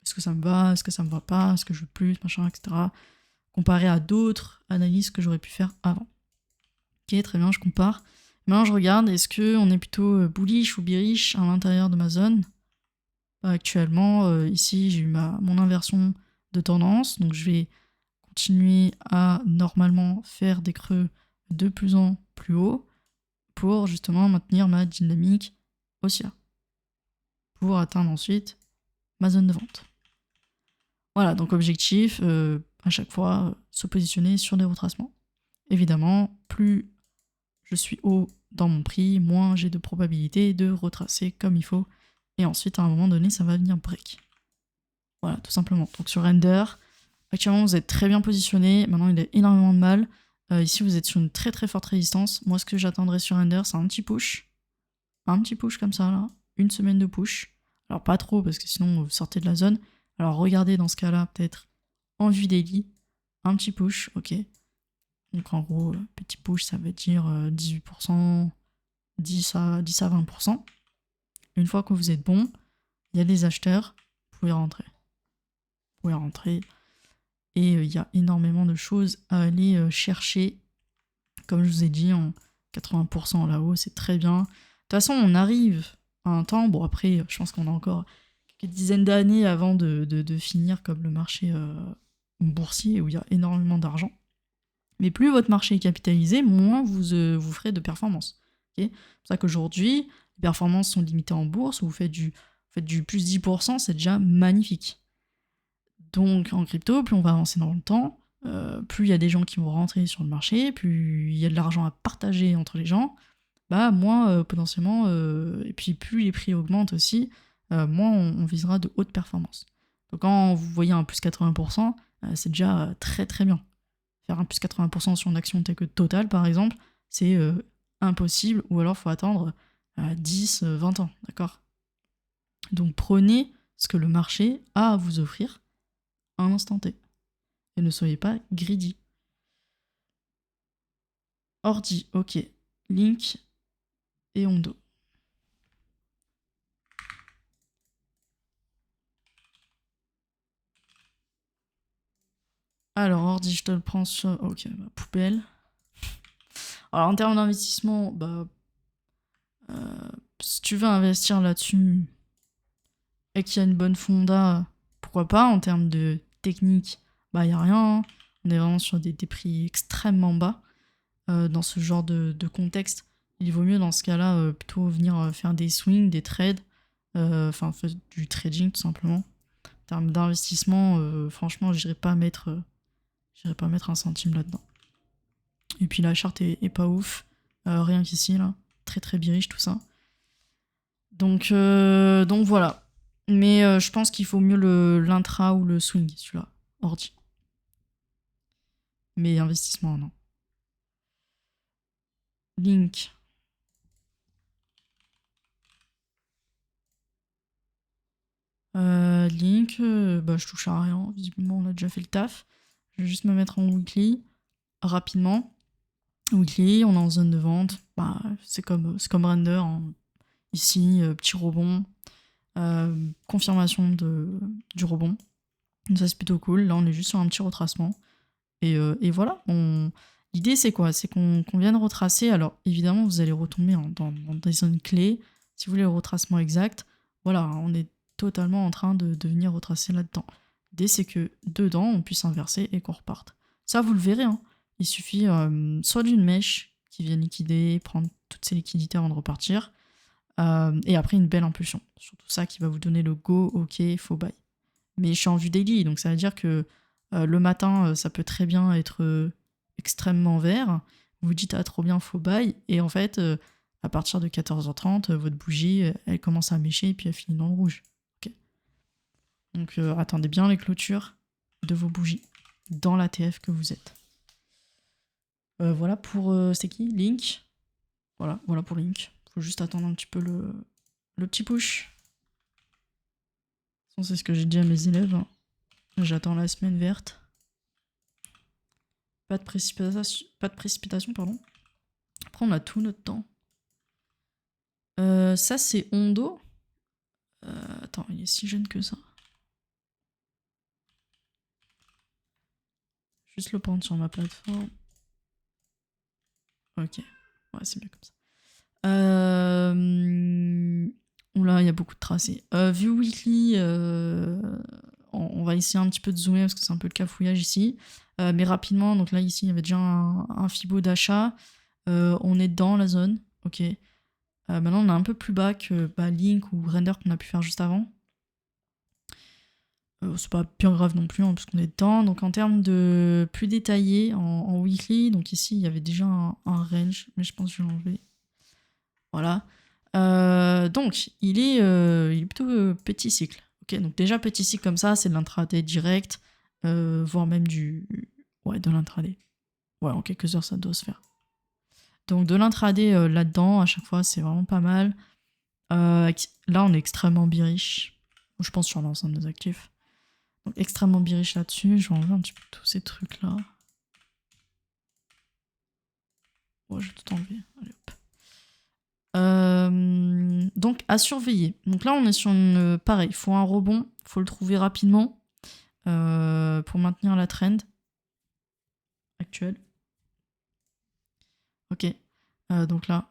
Speaker 1: Est-ce que ça me va? Est-ce que ça me va pas? Est-ce que je veux plus? Machin, etc. Comparé à d'autres analyses que j'aurais pu faire avant. Ok, très bien, je compare. Maintenant, je regarde, est-ce qu'on est plutôt bullish ou bearish à l'intérieur de ma zone? Actuellement, ici, j'ai eu mon inversion de tendance, donc je vais continuer à normalement faire des creux de plus en plus haut pour justement maintenir ma dynamique haussière. Pour atteindre ensuite ma zone de vente. Voilà, donc objectif, à chaque fois, se positionner sur des retracements. Évidemment, plus je suis haut dans mon prix, moins j'ai de probabilité de retracer comme il faut. Et ensuite, à un moment donné, ça va venir break. Voilà, tout simplement. Donc sur Render, actuellement, vous êtes très bien positionné. Maintenant, il a énormément de mal. Ici, vous êtes sur une très très forte résistance. Moi, ce que j'attendrai sur Render, c'est un petit push. Un petit push comme ça, là. Une semaine de push. Alors, pas trop, parce que sinon, vous sortez de la zone. Alors, regardez dans ce cas-là, peut-être en vue daily. Un petit push, ok. Donc, en gros, petit push, ça veut dire 18%, 10 à 20%. Une fois que vous êtes bon, il y a des acheteurs, vous pouvez rentrer. Vous pouvez rentrer. Et il y a énormément de choses à aller chercher. Comme je vous ai dit, en 80% là-haut, c'est très bien. De toute façon, on arrive à un temps, bon après, je pense qu'on a encore quelques dizaines d'années avant de finir comme le marché boursier où il y a énormément d'argent. Mais plus votre marché est capitalisé, moins vous ferez de performances. Okay, c'est pour ça qu'aujourd'hui, les performances sont limitées en bourse, où vous faites du plus 10%, c'est déjà magnifique. Donc en crypto, plus on va avancer dans le temps, plus il y a des gens qui vont rentrer sur le marché, plus il y a de l'argent à partager entre les gens, bah moins potentiellement, et puis plus les prix augmentent aussi, moins on visera de hautes performances. Donc quand vous voyez un plus 80%, c'est déjà très très bien. Faire un plus 80% sur une action telle que Total par exemple, c'est impossible, ou alors il faut attendre 10, 20 ans, d'accord? Donc prenez ce que le marché a à vous offrir à un instant T. Et ne soyez pas greedy. Ordi, ok. Link et Ondo. Alors, ordi, je te le prends sur... Ok, bah, poubelle. Alors, en termes d'investissement, bah... si tu veux investir là-dessus et qu'il y a une bonne fonda, pourquoi pas. En termes de technique, bah, il n'y a rien. On est vraiment sur des prix extrêmement bas. Dans ce genre de contexte, il vaut mieux dans ce cas-là plutôt venir faire des swings, des trades, enfin du trading tout simplement. En termes d'investissement, franchement, j'irais pas mettre un centime là-dedans. Et puis la charte est pas ouf, rien qu'ici là, très très biriche tout ça. Donc voilà. Mais je pense qu'il faut mieux l'intra ou le swing, celui-là, ordi. Mais investissement, non. Link. Link, bah, je touche à rien. Visiblement, on a déjà fait le taf. Je vais juste me mettre en weekly rapidement. Weekly, on est en zone de vente. Bah, c'est comme Render. Hein. Ici, petit rebond. Confirmation du rebond. Donc ça, c'est plutôt cool. Là, on est juste sur un petit retracement. Et voilà. L'idée, c'est quoi? C'est qu'on vienne retracer. Alors, évidemment, vous allez retomber dans des zones clés. Si vous voulez le retracement exact, voilà, on est totalement en train de venir retracer là-dedans. L'idée, c'est que dedans, on puisse inverser et qu'on reparte. Ça, vous le verrez. Hein. Il suffit soit d'une mèche qui vient liquider, prendre toutes ses liquidités avant de repartir, et après une belle impulsion. Surtout ça qui va vous donner le go, ok, faux buy. Mais je suis en vue daily, donc ça veut dire que le matin, ça peut très bien être extrêmement vert. Vous dites, ah, trop bien, faux buy. Et en fait, à partir de 14h30, votre bougie, elle commence à mécher et puis elle finit dans le rouge. Okay. Donc, attendez bien les clôtures de vos bougies dans l'ATF que vous êtes. Voilà pour... c'est qui? Link. Voilà pour Link. Faut juste attendre un petit peu le petit push. C'est ce que j'ai dit à mes élèves. J'attends la semaine verte. Pas de précipitation, pardon. Après, on a tout notre temps. Ça, c'est Ondo. Attends, il est si jeune que ça. Juste le prendre sur ma plateforme. Ok. Ouais, c'est mieux comme ça. Oula, il y a beaucoup de tracés. View Weekly, en on va essayer un petit peu de zoomer parce que c'est un peu le cafouillage ici. Mais rapidement, donc là ici il y avait déjà un Fibo d'achat. On est dans la zone, ok. Maintenant on est un peu plus bas que Link ou Render qu'on a pu faire juste avant. C'est pas bien grave non plus, hein, parce qu'on est dedans. Donc en termes de plus détaillé, en weekly, donc ici il y avait déjà un range, mais je pense que je vais l'enlever. Voilà. Donc il est plutôt petit cycle. Ok, donc déjà petit cycle comme ça, c'est de l'intraday direct, voire même de l'intraday. Ouais, en quelques heures ça doit se faire. Donc de l'intraday là-dedans, à chaque fois, c'est vraiment pas mal. Là on est extrêmement bearish. Je pense sur l'ensemble des actifs. Donc extrêmement bearish là-dessus. Je vais enlever un petit peu tous ces trucs-là. Ouais, je vais tout enlever. Allez, hop. Donc à surveiller. Donc là on est sur une... pareil, il faut un rebond. Il faut le trouver rapidement pour maintenir la trend actuelle. Ok. Donc là,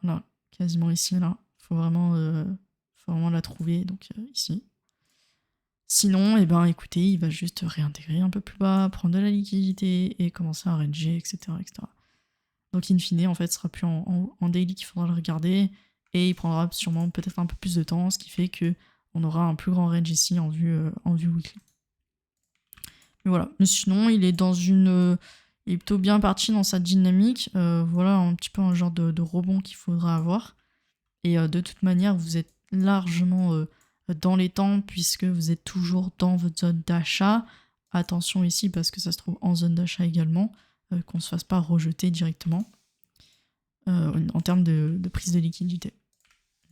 Speaker 1: quasiment ici, là. Il faut vraiment la trouver. Donc ici. Sinon, écoutez, il va juste réintégrer un peu plus bas, prendre de la liquidité et commencer à ranger, etc., etc. Donc, in fine, en fait, ce sera plus en daily qu'il faudra le regarder et il prendra sûrement peut-être un peu plus de temps, ce qui fait que on aura un plus grand range ici en vue weekly. Mais voilà. Mais sinon, il est il est plutôt bien parti dans sa dynamique. Voilà un petit peu un genre de rebond qu'il faudra avoir. Et de toute manière, vous êtes largement dans les temps puisque vous êtes toujours dans votre zone d'achat. Attention ici parce que ça se trouve en zone d'achat également, qu'on ne se fasse pas rejeter directement en termes de prise de liquidité.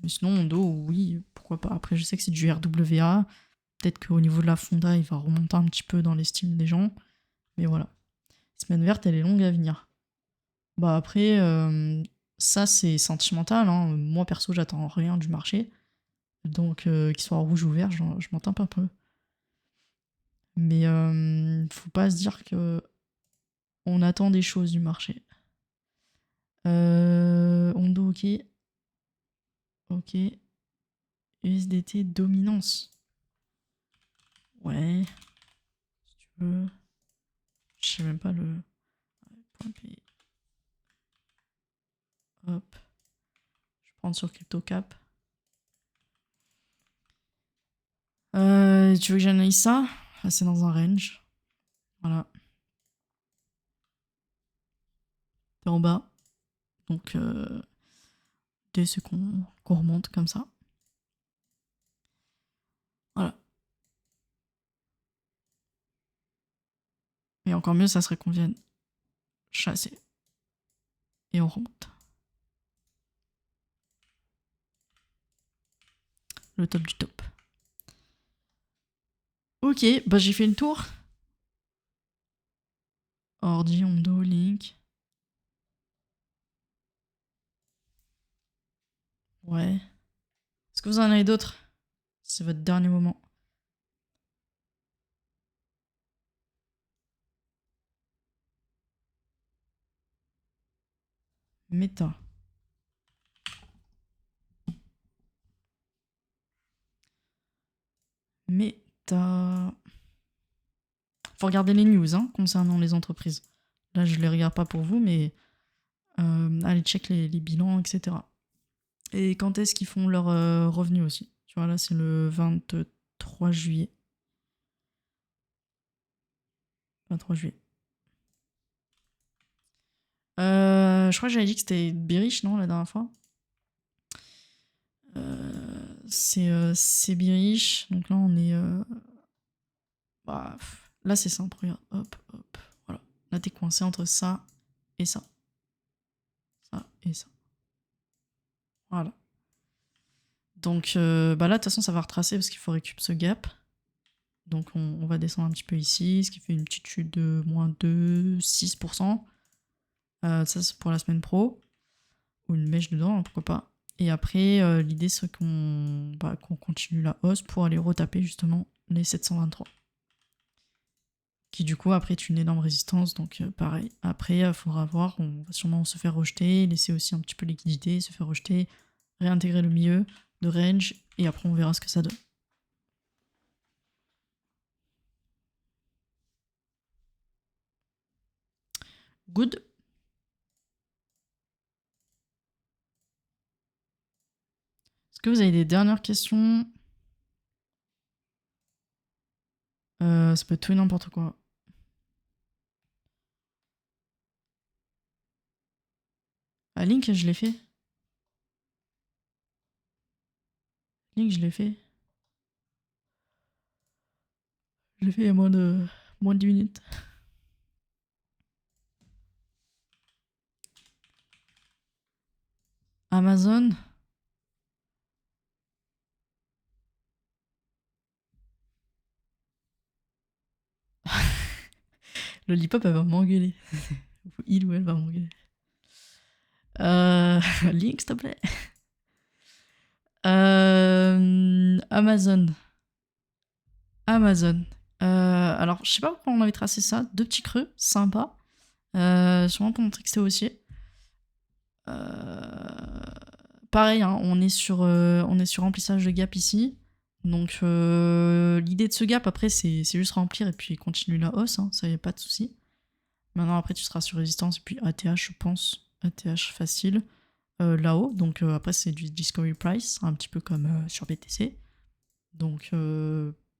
Speaker 1: Mais sinon, Ondo, oui, pourquoi pas. Après, je sais que c'est du RWA. Peut-être qu'au niveau de la fonda, il va remonter un petit peu dans l'estime des gens. Mais voilà. Semaine verte, elle est longue à venir. Après, ça c'est sentimental. Hein. Moi perso, j'attends rien du marché. Donc, qu'il soit rouge ou vert, je m'en tape un peu. Mais faut pas se dire que on attend des choses du marché. Ondo, ok. Ok. USDT dominance. Ouais. Si tu veux. Je sais même pas le point P. Hop. Je vais prendre sur CryptoCap. Tu veux que j'analyse ça? C'est dans un range. Voilà. T'es en bas. Donc, dès ce qu'on remonte comme ça. Voilà. Et encore mieux, ça serait qu'on vienne chasser. Et on remonte. Le top du top. Ok, j'ai fait le tour. Ordi, Ondo, Link. Ouais. Est-ce que vous en avez d'autres? C'est votre dernier moment. Méta. Méta. Faut regarder les news concernant les entreprises. Là, je les regarde pas pour vous, mais allez check les bilans, etc. Et quand est-ce qu'ils font leurs revenus aussi? Tu vois, là, c'est le 23 juillet. 23 juillet. Je crois que j'avais dit que c'était bearish, non, la dernière fois? C'est bearish. Donc là, on est... là, c'est simple. Regarde. Hop, hop. Voilà. Là, t'es coincé entre ça et ça. Ça et ça. Voilà. Donc là, de toute façon, ça va retracer parce qu'il faut récupérer ce gap. Donc on va descendre un petit peu ici, ce qui fait une petite chute de moins 2,6%. Ça, c'est pour la semaine pro. Ou une mèche dedans, hein, pourquoi pas. Et après, l'idée, c'est qu'on continue la hausse pour aller retaper justement les 723. Qui du coup, après, est une énorme résistance. Donc pareil. Après, il faudra voir. On va sûrement se faire rejeter, laisser aussi un petit peu de liquidité, se faire rejeter, réintégrer le milieu de range. Et après, on verra ce que ça donne. Good. Est-ce que vous avez des dernières questions? Ça peut être tout et n'importe quoi. Ah, Link, je l'ai fait. Link, je l'ai fait. Je l'ai fait il y a moins de 10 minutes. Amazon. Lollipop, elle va m'engueuler. Il ou elle va m'engueuler. Link, s'il te plaît. Amazon. Amazon. Alors, je sais pas pourquoi on avait tracé ça. 2 petits creux, sympa. Sûrement pour montrer que c'était haussier. Pareil, hein, on est sur remplissage de gap ici. Donc, l'idée de ce gap, après, c'est juste remplir et puis continuer la hausse. Hein, ça y a pas de souci. Maintenant, après, tu seras sur résistance et puis ATH, je pense. ATH facile. Là-haut. Donc, après, c'est du Discovery Price, un petit peu comme sur BTC. Donc,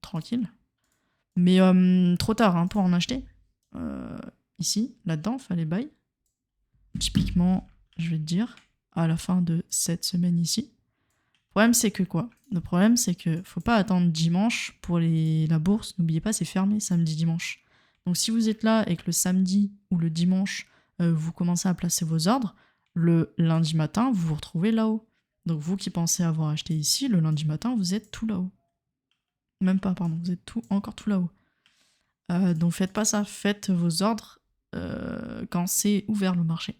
Speaker 1: tranquille. Mais trop tard hein, pour en acheter. Ici, là-dedans, fallait buy. Typiquement, je vais te dire, à la fin de cette semaine ici. Le problème, c'est que quoi? Le problème, c'est que faut pas attendre dimanche pour la bourse. N'oubliez pas, c'est fermé samedi, dimanche. Donc, si vous êtes là et que le samedi ou le dimanche, vous commencez à placer vos ordres, le lundi matin, vous vous retrouvez là-haut. Donc, vous qui pensez avoir acheté ici, le lundi matin, vous êtes tout là-haut. Même pas, pardon, vous êtes encore tout là-haut. Donc, faites pas ça. Faites vos ordres quand c'est ouvert le marché.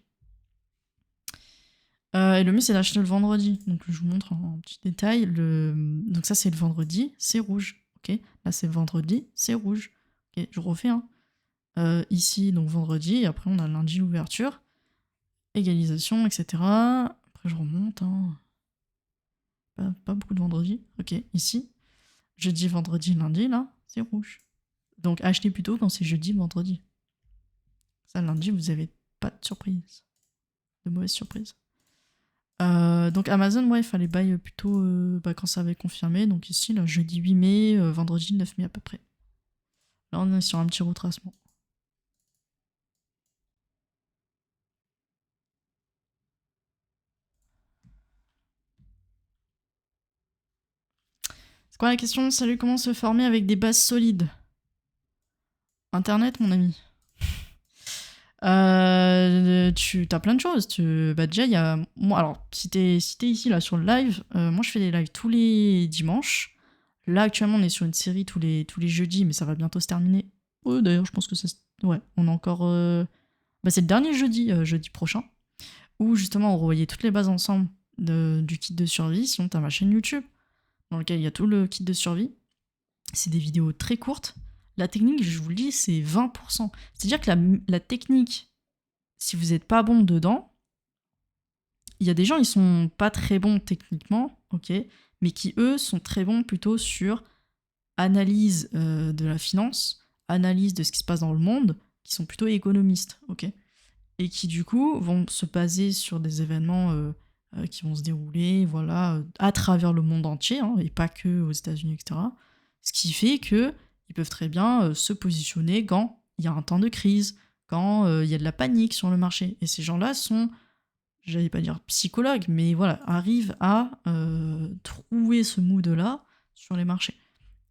Speaker 1: Et le mieux, c'est d'acheter le vendredi. Donc, je vous montre en petit détail. Donc, ça, c'est le vendredi, c'est rouge. Ok. Là, c'est le vendredi, c'est rouge. Ok, je refais. Hein. Ici, donc vendredi, et après, on a lundi l'ouverture. Égalisation, etc. Après, je remonte. Hein. Pas beaucoup de vendredi. Ok, ici. Jeudi, vendredi, lundi, là, c'est rouge. Donc, achetez plutôt quand c'est jeudi, vendredi. Ça, lundi, vous avez pas de surprise. De mauvaise surprise. Donc Amazon, ouais, il fallait buy plutôt quand ça avait confirmé. Donc ici, là, jeudi 8 mai, vendredi 9 mai à peu près. Là, on est sur un petit retracement. C'est quoi la question? Salut, comment se former avec des bases solides? Internet, mon ami. Tu as plein de choses. Déjà, il y a. Moi, alors, si t'es ici là sur le live, moi je fais des lives tous les dimanches. Là, actuellement, on est sur une série tous les jeudis, mais ça va bientôt se terminer. D'ailleurs, je pense que ça. Ouais, on a encore. C'est le dernier jeudi, jeudi prochain, où justement on revoyait toutes les bases ensemble du kit de survie. Sinon, t'as ma chaîne YouTube, dans laquelle il y a tout le kit de survie. C'est des vidéos très courtes. La technique, je vous le dis, c'est 20%. C'est-à-dire que la technique, si vous n'êtes pas bon dedans, il y a des gens, ils sont pas très bons techniquement, ok, mais qui, eux, sont très bons plutôt sur analyse de la finance, analyse de ce qui se passe dans le monde, qui sont plutôt économistes, ok, et qui, du coup, vont se baser sur des événements qui vont se dérouler, voilà, à travers le monde entier, hein, et pas que aux États-Unis, etc. Ce qui fait que ils peuvent très bien se positionner quand il y a un temps de crise, quand il y a de la panique sur le marché. Et ces gens-là sont, j'allais pas dire psychologues, mais voilà, arrivent à trouver ce mood-là sur les marchés.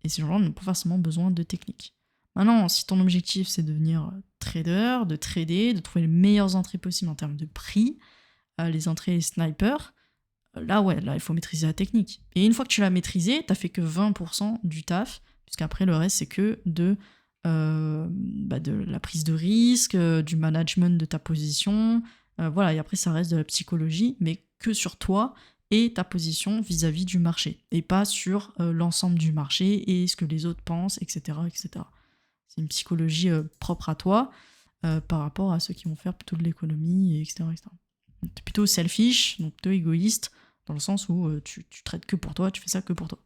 Speaker 1: Et ces gens-là n'ont pas forcément besoin de technique. Maintenant, si ton objectif c'est de devenir trader, de trader, de trouver les meilleures entrées possibles en termes de prix, les entrées sniper, là ouais, là il faut maîtriser la technique. Et une fois que tu l'as maîtrisé, t'as fait que 20% du taf, puisqu'après le reste c'est que de la prise de risque, du management de ta position, voilà, et après ça reste de la psychologie, mais que sur toi et ta position vis-à-vis du marché, et pas sur l'ensemble du marché et ce que les autres pensent, etc. etc. C'est une psychologie propre à toi par rapport à ceux qui vont faire plutôt de l'économie, etc. etc. T'es plutôt selfish, donc plutôt égoïste, dans le sens où tu traites que pour toi, tu fais ça que pour toi.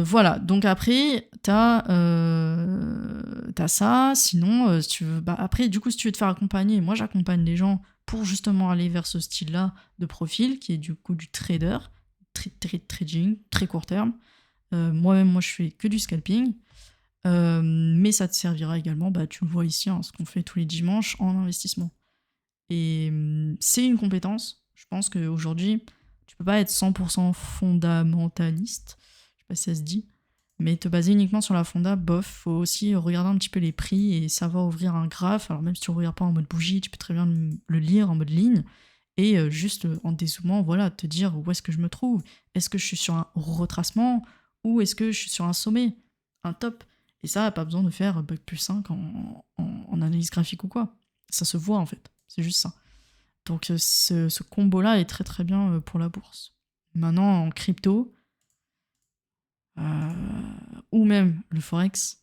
Speaker 1: Voilà, donc après, t'as t'as ça. Sinon, si tu veux, après, du coup, si tu veux te faire accompagner, moi j'accompagne les gens pour justement aller vers ce style-là de profil, qui est du coup du trader, trading, très court terme. Moi-même, je fais que du scalping. Mais ça te servira également, tu le vois ici, ce qu'on fait tous les dimanches en investissement. Et c'est une compétence. Je pense qu'aujourd'hui, tu peux pas être 100% fondamentaliste, je sais pas si ça se dit, mais te baser uniquement sur la fonda, bof, faut aussi regarder un petit peu les prix et savoir ouvrir un graphe. Alors même si tu ne regardes pas en mode bougie, tu peux très bien le lire en mode ligne, et juste en dézoomant, voilà, te dire où est-ce que je me trouve. Est-ce que je suis sur un retracement ou est-ce que je suis sur un sommet, un top? Et ça, pas besoin de faire bac plus 5 en analyse graphique ou quoi. Ça se voit en fait, c'est juste ça. Donc ce combo-là est très très bien pour la bourse. Maintenant, en crypto, ou même le forex,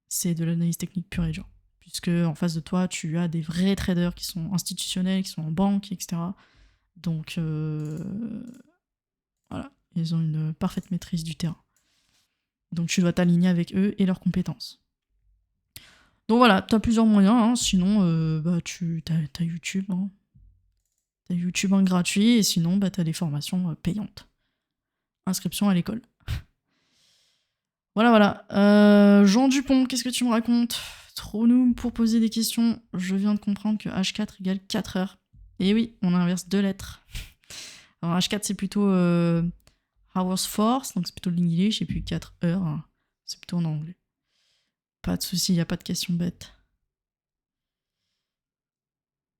Speaker 1: c'est de l'analyse technique pure et dure. Puisque en face de toi, tu as des vrais traders qui sont institutionnels, qui sont en banque, etc. Donc voilà, ils ont une parfaite maîtrise du terrain. Donc tu dois t'aligner avec eux et leurs compétences. Donc voilà, tu as plusieurs moyens, sinon tu as YouTube. T'as YouTube en gratuit, et sinon t'as des formations payantes. Inscription à l'école. Voilà. Jean Dupont, qu'est-ce que tu me racontes? Trop noob pour poser des questions. Je viens de comprendre que H4 égale 4 heures. Et oui, on inverse 2 lettres. Alors H4 c'est plutôt Hours Force, donc c'est plutôt l'English, et puis 4 heures, c'est plutôt en anglais. Pas de soucis, y a pas de questions bêtes.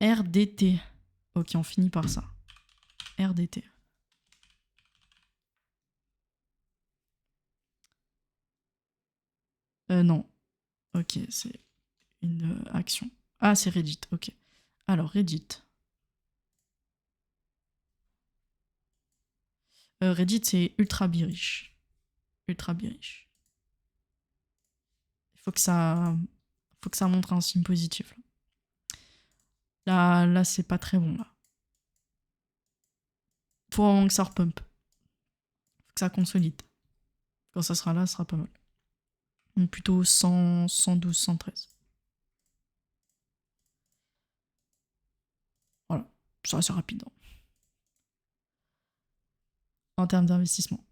Speaker 1: RDT. Ok, on finit par ça. RDT. Non. Ok, c'est une action. Ah, c'est Reddit, ok. Alors, Reddit. Reddit, c'est ultra bearish. Ultra bearish. Il faut que ça montre un signe positif. Là c'est pas très bon, là. Faut vraiment que ça repump. Faut que ça consolide. Quand ça sera là, ça sera pas mal. Donc plutôt 100, 112, 113. Voilà, ça reste rapide. En termes d'investissement.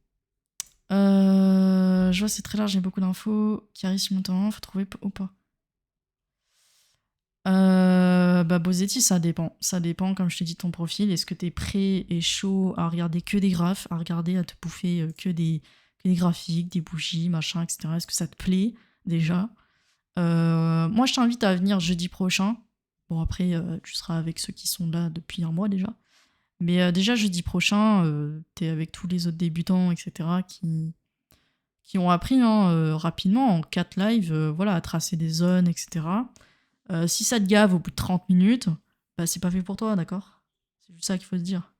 Speaker 1: Je vois c'est très large, j'ai beaucoup d'infos qui arrivent simultanément, faut trouver ou pas. Bosetti, ça dépend. Ça dépend, comme je t'ai dit, de ton profil. Est-ce que t'es prêt et chaud à regarder que des graphes, à te bouffer que des graphiques, des bougies, machin, etc. Est-ce que ça te plaît déjà? Moi, je t'invite à venir jeudi prochain. Bon, après, tu seras avec ceux qui sont là depuis un mois déjà. Mais déjà, jeudi prochain, t'es avec tous les autres débutants, etc., qui ont appris rapidement, en 4 lives, à tracer des zones, etc. Si ça te gave au bout de 30 minutes, c'est pas fait pour toi, d'accord? C'est juste ça qu'il faut se dire.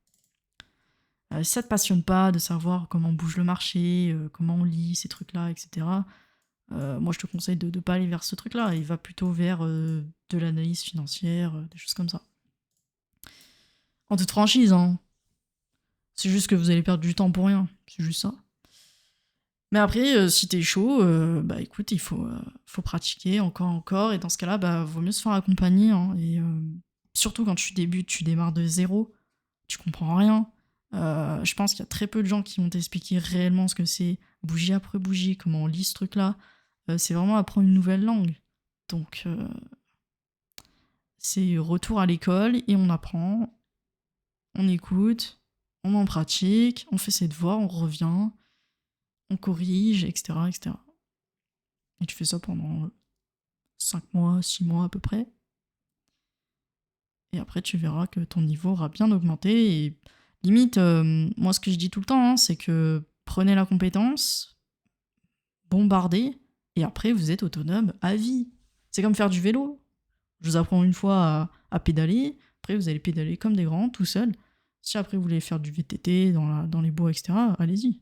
Speaker 1: Si ça te passionne pas de savoir comment bouge le marché, comment on lit ces trucs-là, etc., moi je te conseille de pas aller vers ce truc-là, et va plutôt vers de l'analyse financière, des choses comme ça. En toute franchise, hein. C'est juste que vous allez perdre du temps pour rien, c'est juste ça. Mais après, si t'es chaud, écoute, il faut pratiquer encore, et dans ce cas-là, vaut mieux se faire accompagner, hein, et surtout quand tu débutes, tu démarres de zéro, tu comprends rien. Je pense qu'il y a très peu de gens qui vont t'expliquer réellement ce que c'est, bougie après bougie, comment on lit ce truc-là. C'est vraiment apprendre une nouvelle langue. Donc, c'est retour à l'école, et on apprend, on écoute, on en pratique, on fait ses devoirs, on revient, on corrige, etc., etc. Et tu fais ça pendant 5 mois, 6 mois à peu près. Et après, tu verras que ton niveau aura bien augmenté. Et limite, moi, ce que je dis tout le temps, c'est que prenez la compétence, bombardez, et après, vous êtes autonome à vie. C'est comme faire du vélo. Je vous apprends une fois à pédaler. Après, vous allez pédaler comme des grands, tout seul. Si après, vous voulez faire du VTT dans les bois, etc., allez-y.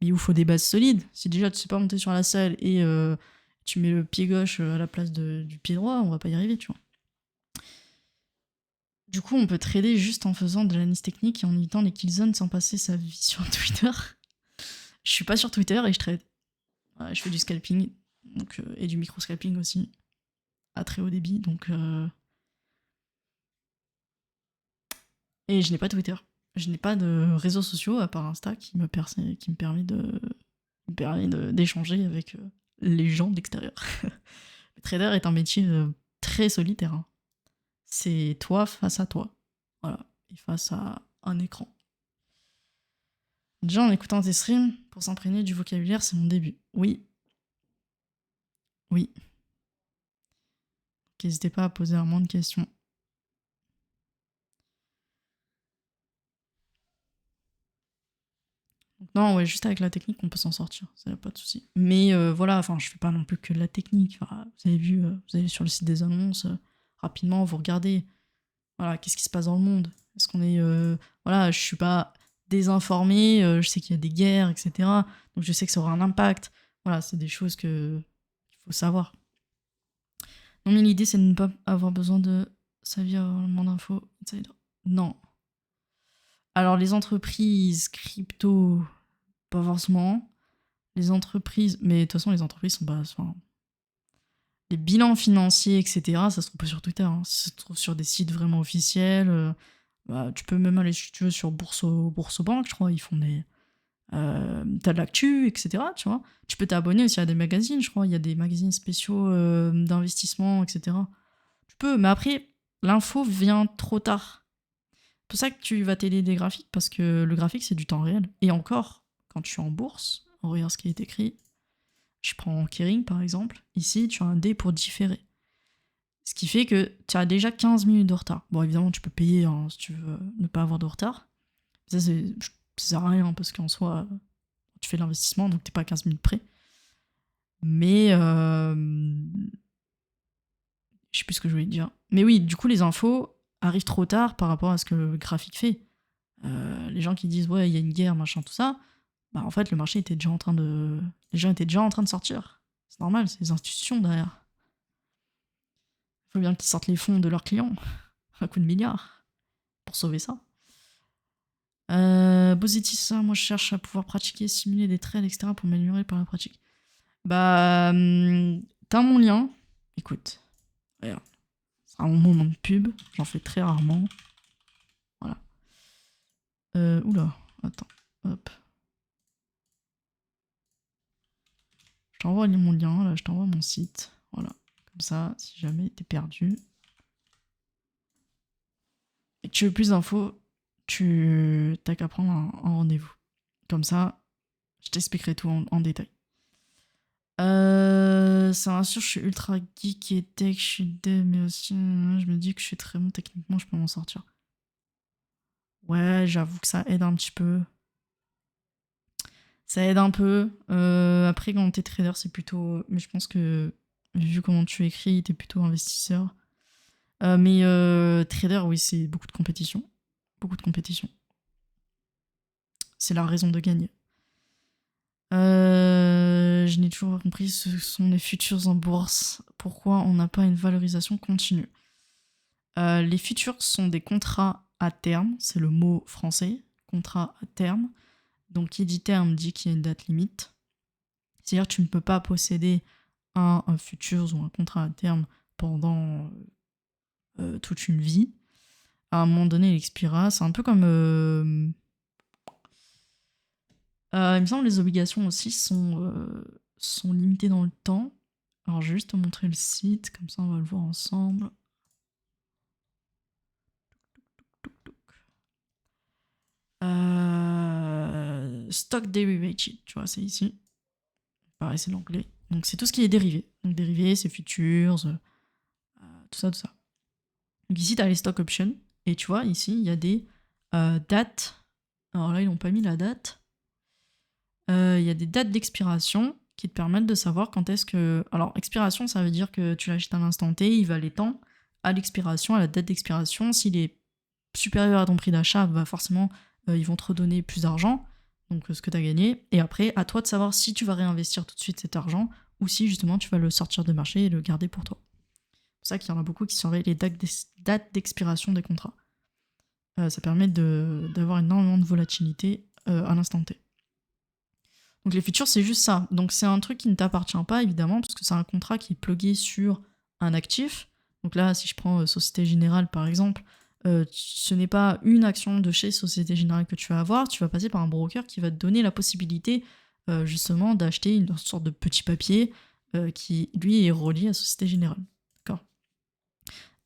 Speaker 1: Mais il vous faut des bases solides. Si déjà, tu sais pas monter sur la selle et tu mets le pied gauche à la place du pied droit, on va pas y arriver, tu vois. Du coup, on peut trader juste en faisant de l'analyse technique et en évitant les kill zones sans passer sa vie sur Twitter. Je suis pas sur Twitter et je trade. Ouais, je fais du scalping. Donc, et du microscalping aussi, à très haut débit. Donc, et je n'ai pas Twitter. Je n'ai pas de réseaux sociaux à part Insta qui me permet d'échanger avec les gens de l'extérieur. Le trader est un métier très solitaire, hein. C'est toi face à toi. Voilà. Et face à un écran. Déjà, en écoutant tes streams, pour s'imprégner du vocabulaire, c'est mon début. Oui. Oui. N'hésitez pas à poser un moins de questions. Donc non, ouais, juste avec la technique, on peut s'en sortir. Ça n'a pas de souci. Mais voilà, enfin, je fais pas non plus que de la technique. Enfin, vous avez vu, vous allez sur le site des annonces, rapidement, vous regardez. Voilà, qu'est-ce qui se passe dans le monde? Est-ce qu'on est... voilà, je suis pas désinformée, je sais qu'il y a des guerres, etc. Donc je sais que ça aura un impact. Voilà, c'est des choses qu'il faut savoir. Non, mais l'idée, c'est de ne pas avoir besoin de sa vie, avoir le moins d'infos. Non. Alors, les entreprises crypto, pas forcément. Les entreprises... Mais de toute façon, les entreprises sont pas... Enfin, les bilans financiers, etc., ça se trouve pas sur Twitter. Hein. Ça se trouve sur des sites vraiment officiels. Bah, tu peux même aller, si tu veux, sur Bourse-Banque, je crois. Ils font des... t'as de l'actu, etc., tu vois. Tu peux t'abonner aussi à des magazines, je crois. Il y a des magazines spéciaux d'investissement, etc. Tu peux, mais après, l'info vient trop tard. C'est pour ça que tu vas t'aider des graphiques, parce que le graphique, c'est du temps réel. Et encore, quand tu es en bourse, on regarde ce qui est écrit. Je prends Kering, par exemple. Ici, tu as un dé pour différer. Ce qui fait que tu as déjà 15 minutes de retard. Bon, évidemment, tu peux payer hein, si tu veux ne pas avoir de retard. Ça sert à rien, parce qu'en soi, tu fais l'investissement, donc t'es pas à 15 minutes près. Mais je sais plus ce que je voulais dire. Mais oui, du coup, les infos arrivent trop tard par rapport à ce que le graphique fait. Les gens qui disent ouais, il y a une guerre, machin, tout ça, bah en fait, le marché était déjà en train de... Les gens étaient déjà en train de sortir. C'est normal, c'est les institutions derrière. Il faut bien qu'ils sortent les fonds de leurs clients, à coup de milliards, pour sauver ça. Positif, ça, moi je cherche à pouvoir pratiquer, simuler des trades, etc. pour m'améliorer par la pratique. Bah, t'as mon lien. Écoute, regarde. C'est un moment de pub, j'en fais très rarement. Voilà. Oula, attends, hop. Je t'envoie mon lien, là, je t'envoie mon site. Voilà. Comme ça, si jamais t'es perdu et que tu veux plus d'infos, t'as qu'à prendre un rendez-vous. Comme ça, je t'expliquerai tout en détail. Ça rassure, je suis ultra geek et tech, je suis dev, mais aussi je me dis que je suis très bon techniquement, je peux m'en sortir. Ouais, j'avoue que ça aide un petit peu. Ça aide un peu. Après, quand t'es trader, c'est plutôt... Mais je pense que, vu comment tu écris, t'es plutôt investisseur. Mais trader, oui, c'est beaucoup de compétition. Beaucoup de compétition. C'est la raison de gagner. Je n'ai toujours pas compris ce sont les futurs en bourse. Pourquoi on n'a pas une valorisation continue? Les futurs sont des contrats à terme, c'est le mot français, contrat à terme. Donc qui dit terme dit qu'il y a une date limite. C'est-à-dire que tu ne peux pas posséder un futurs ou un contrat à terme pendant toute une vie. À un moment donné, il expirera. C'est un peu comme... il me semble que les obligations aussi sont limitées dans le temps. Alors je vais juste te montrer le site, comme ça on va le voir ensemble. Stock derivative, tu vois, c'est ici. Pareil, c'est l'anglais. Donc c'est tout ce qui est dérivé. Donc dérivé, c'est futures, tout ça, tout ça. Donc ici, tu as les stock options. Et tu vois, ici, il y a des dates. Alors là, ils n'ont pas mis la date. Il y a des dates d'expiration qui te permettent de savoir quand est-ce que... Alors, expiration, ça veut dire que tu l'achètes à l'instant T, il va les temps à l'expiration, à la date d'expiration. S'il est supérieur à ton prix d'achat, bah forcément, ils vont te redonner plus d'argent, donc ce que tu as gagné. Et après, à toi de savoir si tu vas réinvestir tout de suite cet argent ou si justement tu vas le sortir de marché et le garder pour toi. C'est pour ça qu'il y en a beaucoup qui surveillent les dates d'expiration des contrats. Ça permet d'avoir énormément de volatilité à l'instant T. Donc les futurs, c'est juste ça. Donc c'est un truc qui ne t'appartient pas, évidemment, parce que c'est un contrat qui est plugué sur un actif. Donc là, si je prends Société Générale, par exemple, ce n'est pas une action de chez Société Générale que tu vas avoir, tu vas passer par un broker qui va te donner la possibilité, justement, d'acheter une sorte de petit papier qui, lui, est relié à Société Générale. D'accord.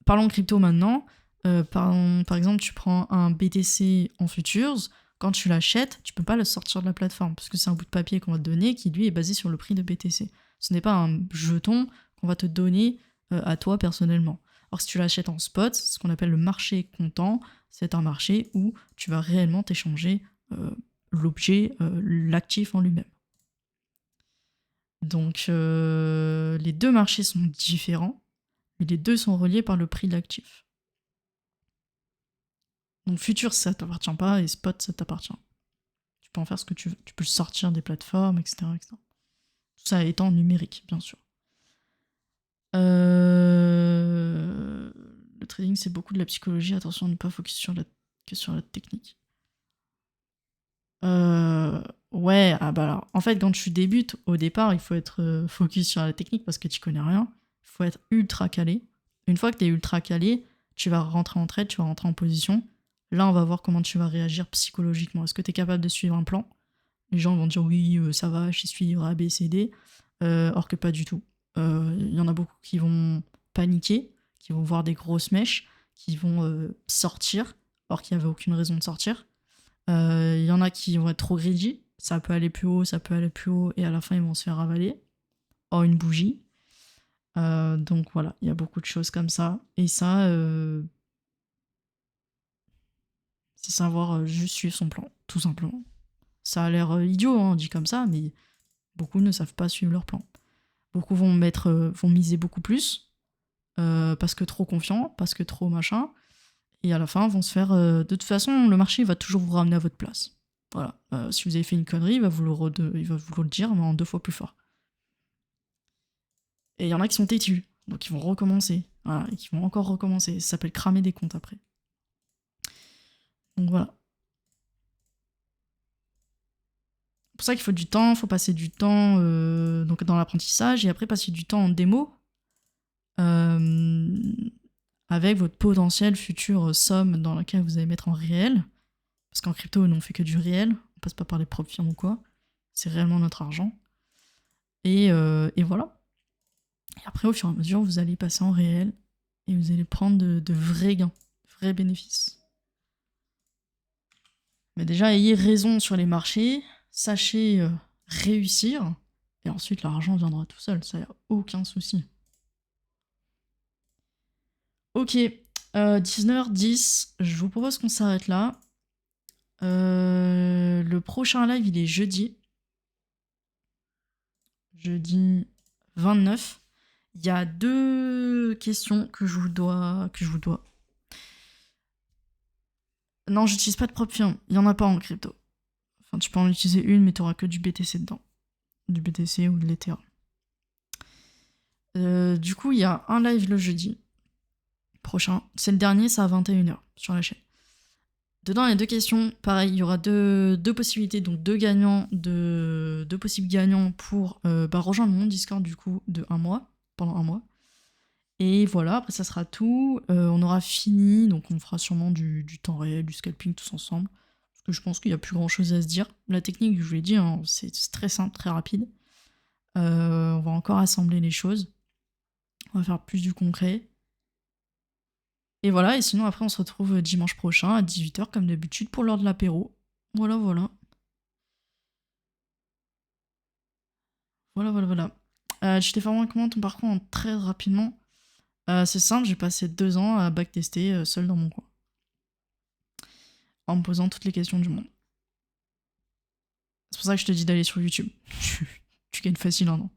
Speaker 1: Parlons crypto maintenant. Par exemple, tu prends un BTC en futures. Quand tu l'achètes, tu peux pas le sortir de la plateforme, parce que c'est un bout de papier qu'on va te donner qui, lui, est basé sur le prix de BTC. Ce n'est pas un jeton qu'on va te donner à toi personnellement. Alors, si tu l'achètes en spot, c'est ce qu'on appelle le marché comptant. C'est un marché où tu vas réellement t'échanger l'objet, l'actif en lui-même. Donc, les deux marchés sont différents, mais les deux sont reliés par le prix de l'actif. Donc, futur, ça t'appartient pas, et spot, ça t'appartient. Tu peux en faire ce que tu veux. Tu peux le sortir des plateformes, etc., etc. Tout ça étant numérique, bien sûr. Le trading, c'est beaucoup de la psychologie. Attention à ne pas focus que sur la technique. Ouais, bah alors, en fait, quand tu débutes, au départ, il faut être focus sur la technique parce que tu connais rien. Il faut être ultra calé. Une fois que tu es ultra calé, tu vas rentrer en trade, tu vas rentrer en position. Là, on va voir comment tu vas réagir psychologiquement. Est-ce que tu es capable de suivre un plan? Les gens vont dire oui, ça va, je suis suivre A, B, C, D. Or que pas du tout. Il y en a beaucoup qui vont paniquer, qui vont voir des grosses mèches, qui vont sortir, or qu'il n'y avait aucune raison de sortir. Il y en a qui vont être trop greedy, ça peut aller plus haut, ça peut aller plus haut, et à la fin ils vont se faire avaler. Or une bougie. Donc voilà, il y a beaucoup de choses comme ça. Et ça, c'est savoir juste suivre son plan, tout simplement. Ça a l'air idiot, hein, dit comme ça, mais beaucoup ne savent pas suivre leur plan. Beaucoup vont miser beaucoup plus, parce que trop confiant, parce que trop machin, et à la fin vont se faire... de toute façon, le marché va toujours vous ramener à votre place. Voilà. Si vous avez fait une connerie, il va vous le dire, mais en 2 fois plus fort. Et il y en a qui sont têtus, donc ils vont recommencer. Voilà, et qui vont encore recommencer. Ça s'appelle cramer des comptes après. Donc voilà. C'est pour ça qu'il faut du temps, il faut passer du temps donc dans l'apprentissage, et après passer du temps en démo, avec votre potentiel future somme dans laquelle vous allez mettre en réel. Parce qu'en crypto, nous, on fait que du réel. On passe pas par les propres firmes ou quoi. C'est réellement notre argent. Et voilà. Et après, au fur et à mesure, vous allez passer en réel et vous allez prendre de vrais gains, de vrais bénéfices. Mais déjà, ayez raison sur les marchés, sachez réussir, et ensuite l'argent viendra tout seul, ça y a aucun souci. Ok, 19h10, je vous propose qu'on s'arrête là. Le prochain live, il est jeudi. Jeudi 29. Il y a 2 questions que je vous dois. Non, j'utilise pas de propre firme. Il y en a pas en crypto. Enfin, tu peux en utiliser une, mais tu auras que du BTC dedans. Du BTC ou de l'Ether. Du coup, il y a un live le jeudi prochain. C'est le dernier, c'est à 21h sur la chaîne. Dedans, il y a 2 questions. Pareil, il y aura deux possibilités, donc 2 gagnants, deux possibles gagnants pour rejoindre mon Discord du coup de 1 mois, pendant 1 mois. Et voilà, après ça sera tout. On aura fini, donc on fera sûrement du temps réel, du scalping tous ensemble. Parce que je pense qu'il n'y a plus grand chose à se dire. La technique, je vous l'ai dit, hein, c'est très simple, très rapide. On va encore assembler les choses. On va faire plus du concret. Et voilà, et sinon après on se retrouve dimanche prochain à 18h comme d'habitude pour l'heure de l'apéro. Voilà, voilà. Voilà. Tu t'es fait vraiment comment ton parcours en très rapidement? C'est simple, j'ai passé 2 ans à backtester seul dans mon coin. En me posant toutes les questions du monde. C'est pour ça que je te dis d'aller sur YouTube. Tu gagnes facile un an.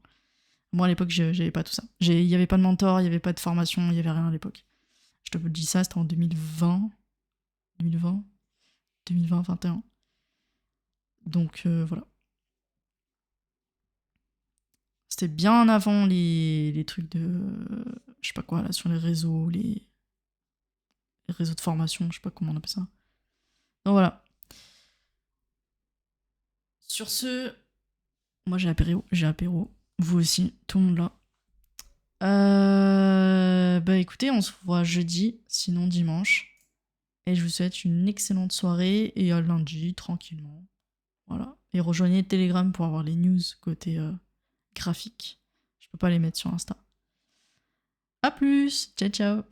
Speaker 1: Moi à l'époque, j'avais pas tout ça. Il y avait pas de mentor, il y avait pas de formation, il y avait rien à l'époque. Je te dis ça, c'était en 2020. 2021. Donc voilà. C'était bien avant les trucs de. Je sais pas quoi, là, sur les réseaux, les réseaux de formation, je sais pas comment on appelle ça. Donc voilà. Sur ce, Moi j'ai apéro. Vous aussi, tout le monde là. Bah écoutez, on se voit jeudi, sinon dimanche. Et je vous souhaite une excellente soirée et à lundi, tranquillement. Voilà. Et rejoignez Telegram pour avoir les news côté graphique. Je peux pas les mettre sur Insta. A plus, ciao ciao.